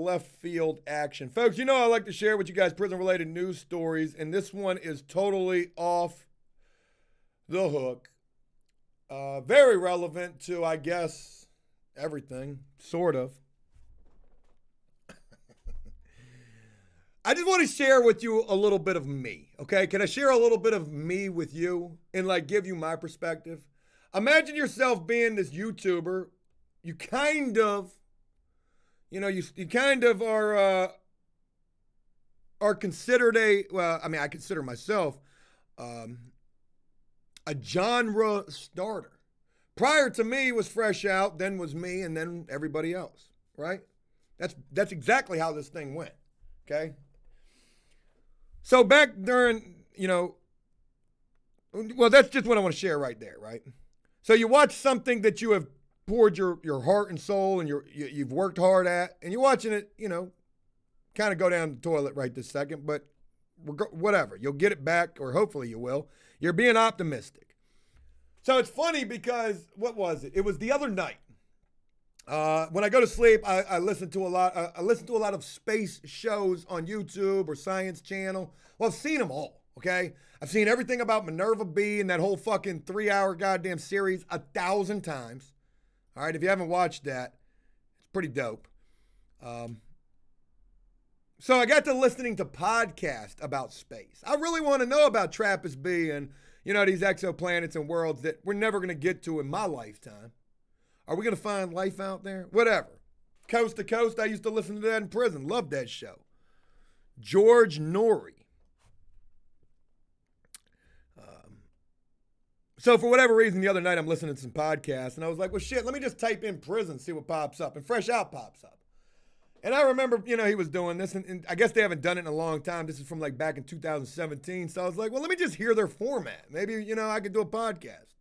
A: left field action. Folks, you know I like to share with you guys prison-related news stories, and this one is totally off the hook. Very relevant to, I guess, everything, sort of. I just want to share with you a little bit of me, okay? Can I share a little bit of me with you and, like, give you my perspective? Imagine yourself being this YouTuber. You kind of, you kind of are considered I consider myself a genre starter. Prior to me was Fresh Out, then was me, and then everybody else, right? That's exactly how this thing went, okay? So back during, that's just what I want to share right there, right? So you watch something that you have poured your heart and soul and you've worked hard at, and you're watching it, kind of go down the toilet right this second, but whatever. You'll get it back, or hopefully you will. You're being optimistic. So it's funny because, what was it? It was the other night. When I go to sleep, I listen to a lot. I listen to a lot of space shows on YouTube or Science Channel. Well, I've seen them all. Okay, I've seen everything about Minerva B and that whole fucking 3-hour goddamn series 1,000 times. All right, if you haven't watched that, it's pretty dope. So I got to listening to podcasts about space. I really want to know about TRAPPIST B and, these exoplanets and worlds that we're never going to get to in my lifetime. Are we going to find life out there? Whatever. Coast to Coast, I used to listen to that in prison. Loved that show. George Norrie. So for whatever reason, the other night I'm listening to some podcasts, and I was like, well, shit, let me just type in prison, see what pops up. And Fresh Out pops up. And I remember, he was doing this, and I guess they haven't done it in a long time. This is from like back in 2017. So I was like, well, let me just hear their format. Maybe, I could do a podcast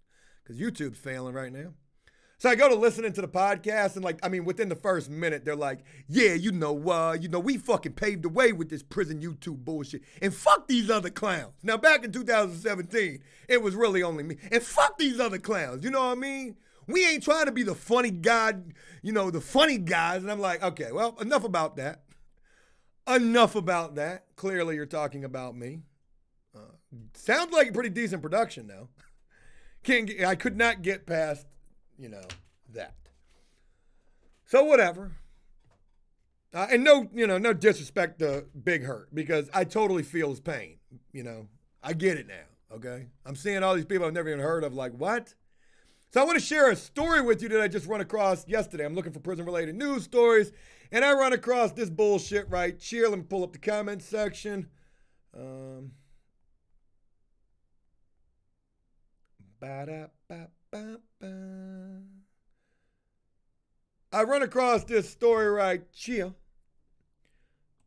A: because YouTube's failing right now. So I go to listening to the podcast, and within the first minute, they're like, yeah, we fucking paved the way with this prison YouTube bullshit. And fuck these other clowns. Now, back in 2017, it was really only me. And fuck these other clowns. You know what I mean? We ain't trying to be the funny guy, the funny guys. And I'm like, okay, well, enough about that. Enough about that. Clearly, you're talking about me. Sounds like a pretty decent production, though. I could not get past that. So whatever. And no disrespect to Big Hurt, because I totally feel his pain. I get it now, okay? I'm seeing all these people I've never even heard of, like, what? So I want to share a story with you that I just run across yesterday. I'm looking for prison-related news stories, and I run across this bullshit right here. Let me pull up the comment section. I run across this story right here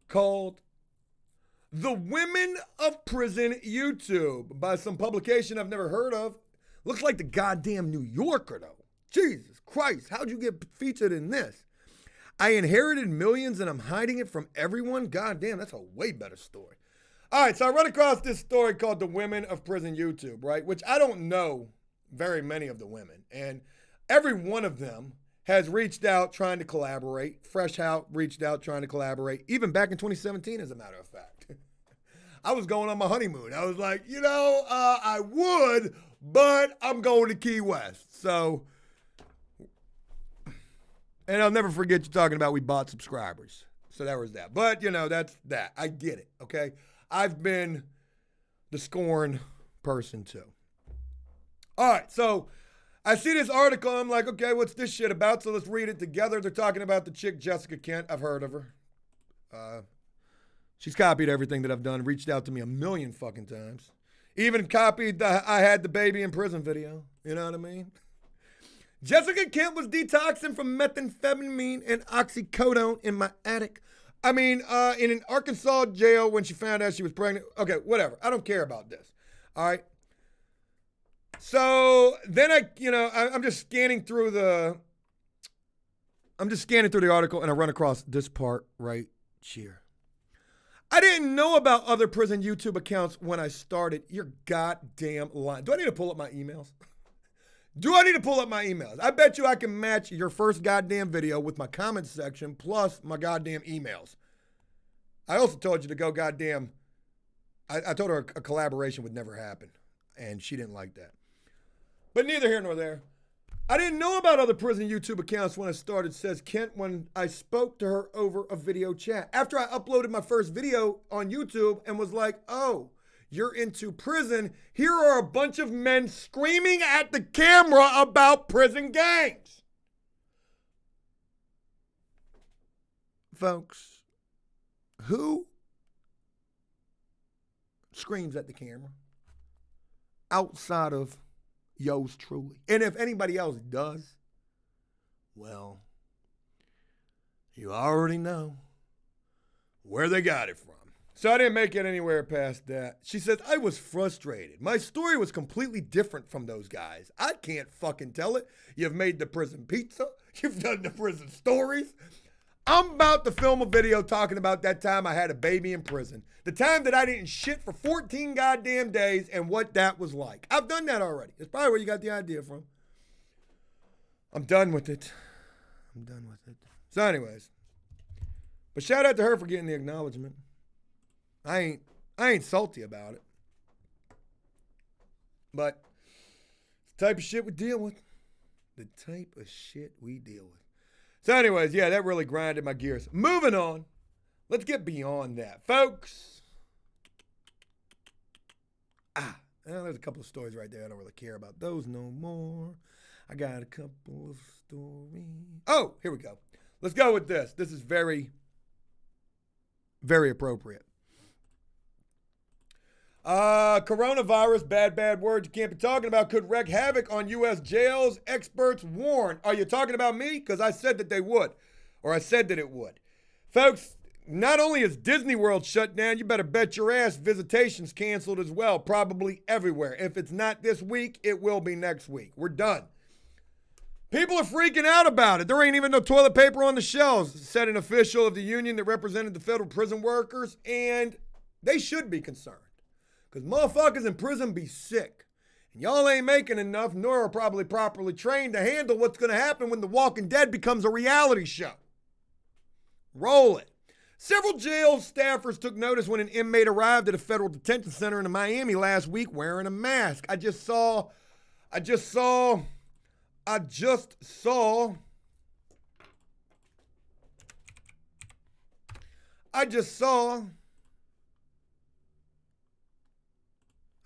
A: called The Women of Prison YouTube by some publication I've never heard of. Looks like the goddamn New Yorker, though. Jesus Christ, how'd you get featured in this? I inherited millions and I'm hiding it from everyone? Goddamn, that's a way better story. All right, so I run across this story called The Women of Prison YouTube, right? Which I don't know very many of the women. And every one of them has reached out trying to collaborate. Fresh Out reached out trying to collaborate, even back in 2017, as a matter of fact. I was going on my honeymoon. I was like, I would, but I'm going to Key West. So, and I'll never forget you talking about we bought subscribers. So there was that. But, that's that. I get it, okay? I've been the scorn person, too. All right, so I see this article. I'm like, okay, what's this shit about? So let's read it together. They're talking about the chick, Jessica Kent. I've heard of her. She's copied everything that I've done, reached out to me a million fucking times. Even copied the I Had the Baby in Prison video. You know what I mean? Jessica Kent was detoxing from methamphetamine and oxycodone in my attic. In an Arkansas jail when she found out she was pregnant. Okay, whatever. I don't care about this. All right. So then I'm just scanning through the article, and I run across this part right here. I didn't know about other prison YouTube accounts when I started. You're goddamn lying. Do I need to pull up my emails? I bet you I can match your first goddamn video with my comment section plus my goddamn emails. I also told you to go goddamn. I told her a collaboration would never happen, and she didn't like that. But neither here nor there. I didn't know about other prison YouTube accounts when I started, says Kent, when I spoke to her over a video chat. After I uploaded my first video on YouTube and was like, oh, you're into prison. Here are a bunch of men screaming at the camera about prison gangs. Folks, who screams at the camera outside of yours truly? And if anybody else does, well, you already know where they got it from. So I didn't make it anywhere past that. She says, I was frustrated. My story was completely different from those guys. I can't fucking tell it. You've made the prison pizza. You've done the prison stories. I'm about to film a video talking about that time I had a baby in prison. The time that I didn't shit for 14 goddamn days and what that was like. I've done that already. It's probably where you got the idea from. I'm done with it. So anyways. But shout out to her for getting the acknowledgement. I ain't salty about it. But it's the type of shit we deal with. So anyways, yeah, that really grinded my gears. Moving on. Let's get beyond that, folks. There's a couple of stories right there. I don't really care about those no more. I got a couple of stories. Oh, here we go. Let's go with this. This is very, very appropriate. Coronavirus, bad words you can't be talking about, could wreak havoc on U.S. jails. Experts warn. Are you talking about me? Because I said that they would. Or I said that it would. Folks, not only is Disney World shut down, you better bet your ass visitations canceled as well. Probably everywhere. If it's not this week, it will be next week. We're done. People are freaking out about it. There ain't even no toilet paper on the shelves, said an official of the union that represented the federal prison workers. And they should be concerned. Because motherfuckers in prison be sick. And y'all ain't making enough, nor are probably properly trained to handle what's going to happen when The Walking Dead becomes a reality show. Roll it. Several jail staffers took notice when an inmate arrived at a federal detention center in Miami last week wearing a mask. I just saw I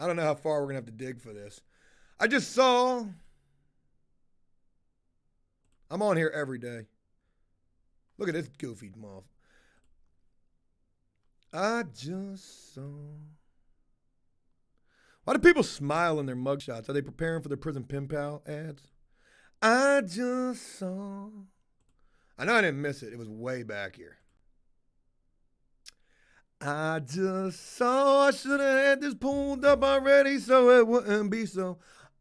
A: don't know how far we're going to have to dig for this. I'm on here every day. Look at this goofy motherfucker. Why do people smile in their mugshots? Are they preparing for their prison pen pal ads? I know I didn't miss it. It was way back here. I should have had this pulled up already so it wouldn't be so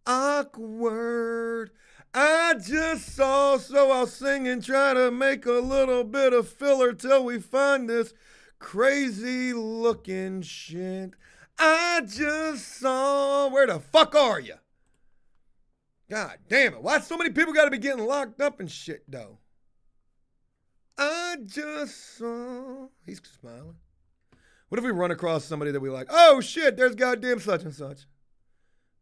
A: awkward. So I'll sing and try to make a little bit of filler till we find this crazy looking shit. Where the fuck are you? God damn it. Why so many people got to be getting locked up and shit though? He's smiling. What if we run across somebody that we like? Oh shit, there's goddamn such and such.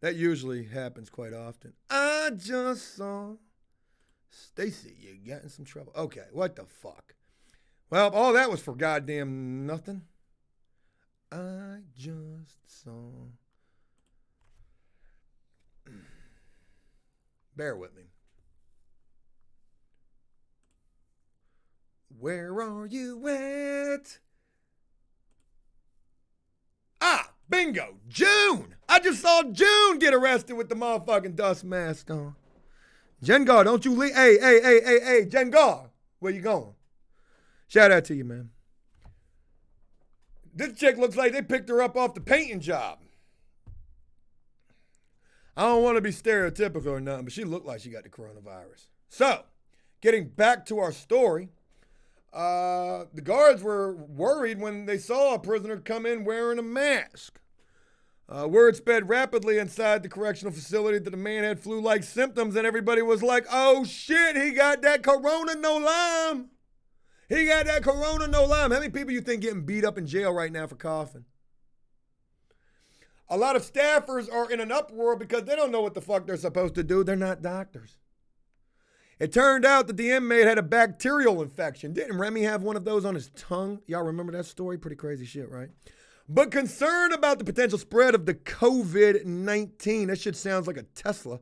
A: That usually happens quite often. I just saw Stacy, you got in some trouble. Okay, what the fuck? Well, all that was for goddamn nothing. I just saw. Bear with me. Where are you at? Bingo, June. I just saw June get arrested with the motherfucking dust mask on. Jengar, don't you leave. Hey, Jengar, where you going? Shout out to you, man. This chick looks like they picked her up off the painting job. I don't want to be stereotypical or nothing, but she looked like she got the coronavirus. So, getting back to our story. The guards were worried when they saw a prisoner come in wearing a mask. Word sped rapidly inside the correctional facility that the man had flu-like symptoms, and everybody was like, oh shit, he got that corona no lime. How many people you think getting beat up in jail right now for coughing? A lot of staffers are in an uproar because they don't know what the fuck they're supposed to do. They're not doctors. It turned out that the inmate had a bacterial infection. Didn't Remy have one of those on his tongue? Y'all remember that story? Pretty crazy shit, right? But concerned about the potential spread of the COVID-19, that shit sounds like a Tesla,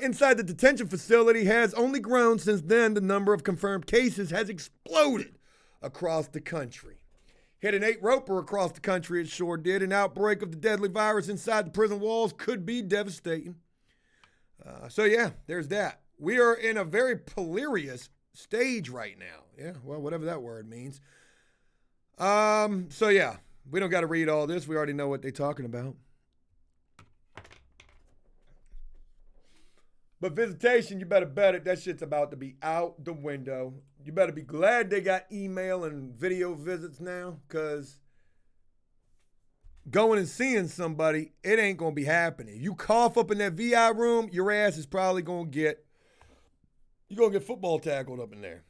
A: inside the detention facility has only grown since then. The number of confirmed cases has exploded across the country. Hit an 8-roper across the country, it sure did. An outbreak of the deadly virus inside the prison walls could be devastating. So yeah, there's that. We are in a very precarious stage right now. Yeah, well, whatever that word means. So yeah, we don't got to read all this. We already know what they're talking about. But visitation, you better bet it. That shit's about to be out the window. You better be glad they got email and video visits now, because going and seeing somebody, it ain't going to be happening. You cough up in that VI room, your ass is probably going to get, you're going to get football tackled up in there.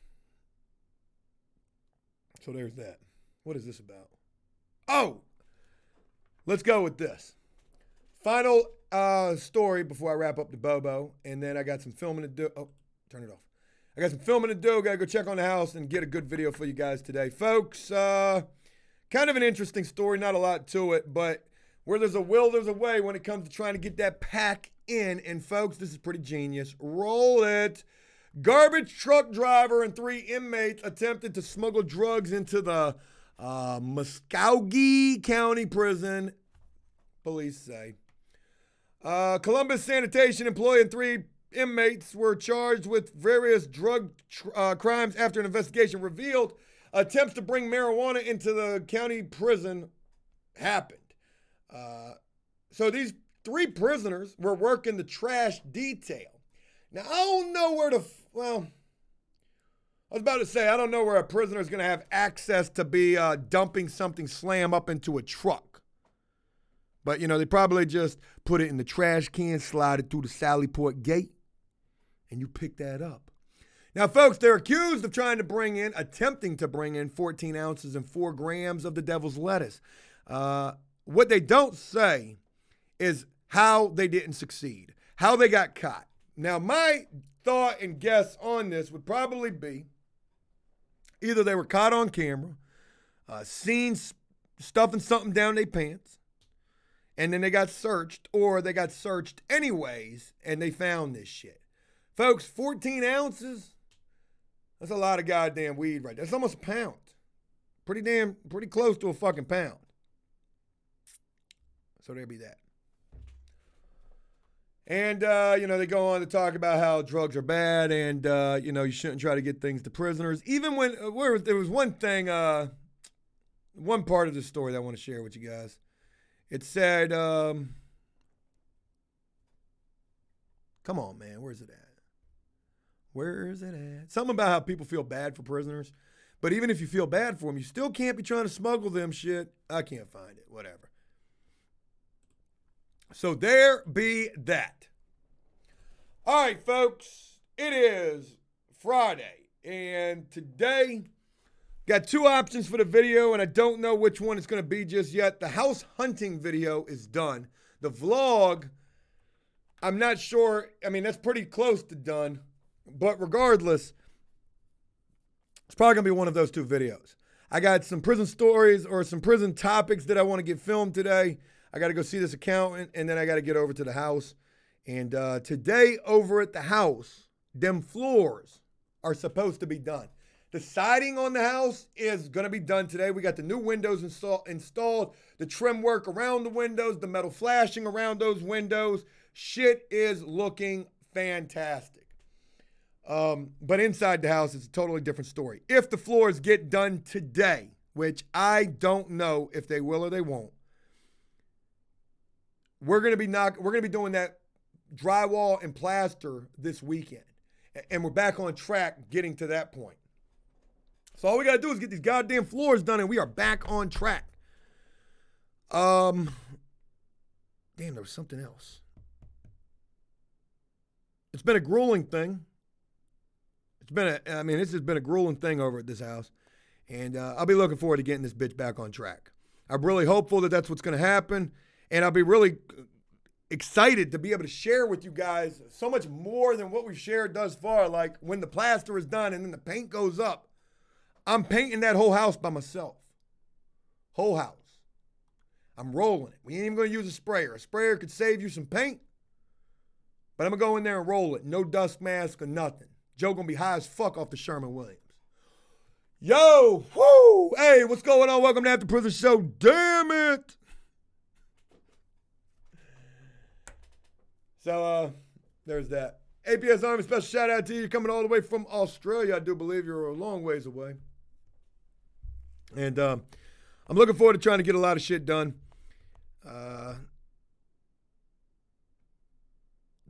A: So there's that. What is this about? Oh, let's go with this. Final story before I wrap up the Bobo, and then I got some filming to do. Oh, turn it off. I got some filming to do. Got to go check on the house and get a good video for you guys today. Folks, kind of an interesting story. Not a lot to it, but where there's a will, there's a way when it comes to trying to get that pack in. And folks, this is pretty genius. Roll it. Garbage truck driver and 3 inmates attempted to smuggle drugs into the Muskogee County Prison, police say. Columbus sanitation employee and 3 inmates were charged with various drug crimes after an investigation revealed attempts to bring marijuana into the county prison happened. So these 3 prisoners were working the trash detail. Now, I don't know where I was about to say, I don't know where a prisoner is going to have access to be dumping something slam up into a truck. But, they probably just put it in the trash can, slide it through the Sallyport gate, and you pick that up. Now, folks, they're accused of attempting to bring in 14 ounces and 4 grams of the devil's lettuce. What they don't say is how they didn't succeed, how they got caught. Now, my thought and guess on this would probably be either they were caught on camera, seen stuffing something down their pants, and then they got searched, or they got searched anyways, and they found this shit. Folks, 14 ounces, that's a lot of goddamn weed right there. That's almost a pound. Pretty close to a fucking pound. So there be that. And, they go on to talk about how drugs are bad and, you shouldn't try to get things to prisoners. Even when, there was one thing, one part of the story that I want to share with you guys. It said, come on, man, where's it at? Where's it at? Something about how people feel bad for prisoners. But even if you feel bad for them, you still can't be trying to smuggle them shit. I can't find it, whatever. So there be that. All right, folks, it is Friday, and today got 2 options for the video, and I don't know which one it's going to be just yet. The house hunting video is done. The vlog, I'm not sure. I mean, that's pretty close to done, but regardless, it's probably going to be one of those 2 videos. I got some prison stories or some prison topics that I want to get filmed today. I got to go see this accountant, and then I got to get over to the house. And today over at the house, them floors are supposed to be done. The siding on the house is going to be done today. We got the new windows installed, the trim work around the windows, the metal flashing around those windows. Shit is looking fantastic. But inside the house, it's a totally different story. If the floors get done today, which I don't know if they will or they won't, we're going to be doing that drywall and plaster this weekend. And we're back on track getting to that point. So all we got to do is get these goddamn floors done and we are back on track. Damn, there was something else. It's been a grueling thing. This has been a grueling thing over at this house. And I'll be looking forward to getting this bitch back on track. I'm really hopeful that that's what's going to happen. And I'll be really excited to be able to share with you guys so much more than what we've shared thus far. Like when the plaster is done and then the paint goes up, I'm painting that whole house by myself. Whole house. I'm rolling it. We ain't even going to use a sprayer. A sprayer could save you some paint, but I'm going to go in there and roll it. No dust mask or nothing. Joe going to be high as fuck off the Sherman-Williams. Yo, whoo, hey, what's going on? Welcome to After Prison Show. Damn it. So, there's that. APS Army, special shout out to you. You're coming all the way from Australia. I do believe you're a long ways away. And I'm looking forward to trying to get a lot of shit done.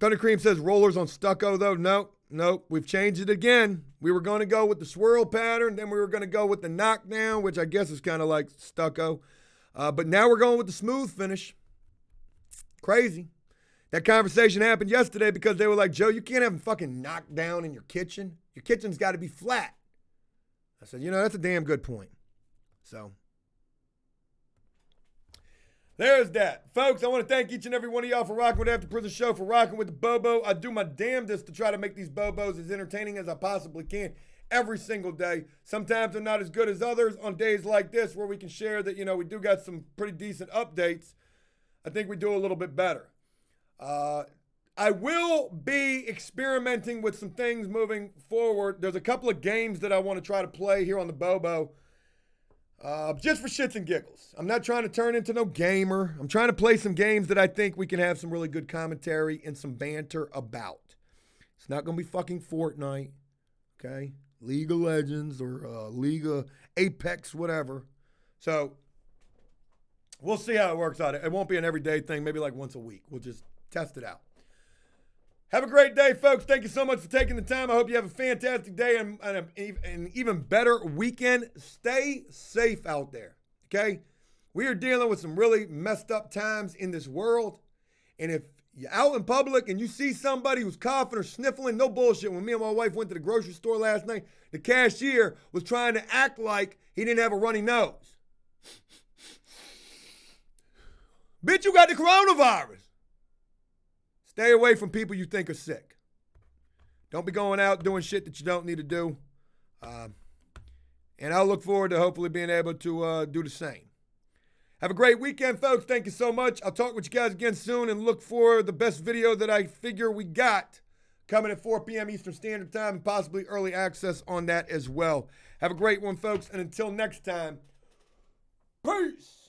A: Thunder Cream says rollers on stucco, though. No, we've changed it again. We were going to go with the swirl pattern. Then we were going to go with the knockdown, which I guess is kind of like stucco. But now we're going with the smooth finish. Crazy. That conversation happened yesterday because they were like, Joe, you can't have a fucking knockdown in your kitchen. Your kitchen's got to be flat. I said, that's a damn good point. So there's that. Folks, I want to thank each and every one of y'all for rocking with After Prison Show, for rocking with the Bobo. I do my damnedest to try to make these Bobos as entertaining as I possibly can every single day. Sometimes they're not as good as others. On days like this where we can share that, we do got some pretty decent updates, I think we do a little bit better. I will be experimenting with some things moving forward. There's a couple of games that I want to try to play here on the Bobo. Just for shits and giggles. I'm not trying to turn into no gamer. I'm trying to play some games that I think we can have some really good commentary and some banter about. It's not going to be fucking Fortnite, okay? League of Legends or League of Apex, whatever. So we'll see how it works out. It won't be an everyday thing, maybe like once a week. We'll just test it out. Have a great day, folks. Thank you so much for taking the time. I hope you have a fantastic day and an even better weekend. Stay safe out there, okay? We are dealing with some really messed up times in this world. And if you're out in public and you see somebody who's coughing or sniffling, no bullshit. When me and my wife went to the grocery store last night, the cashier was trying to act like he didn't have a runny nose. Bitch, you got the coronavirus. Stay away from people you think are sick. Don't be going out doing shit that you don't need to do. And I'll look forward to hopefully being able to do the same. Have a great weekend, folks. Thank you so much. I'll talk with you guys again soon and look for the best video that I figure we got coming at 4 p.m. Eastern Standard Time and possibly early access on that as well. Have a great one, folks. And until next time, peace.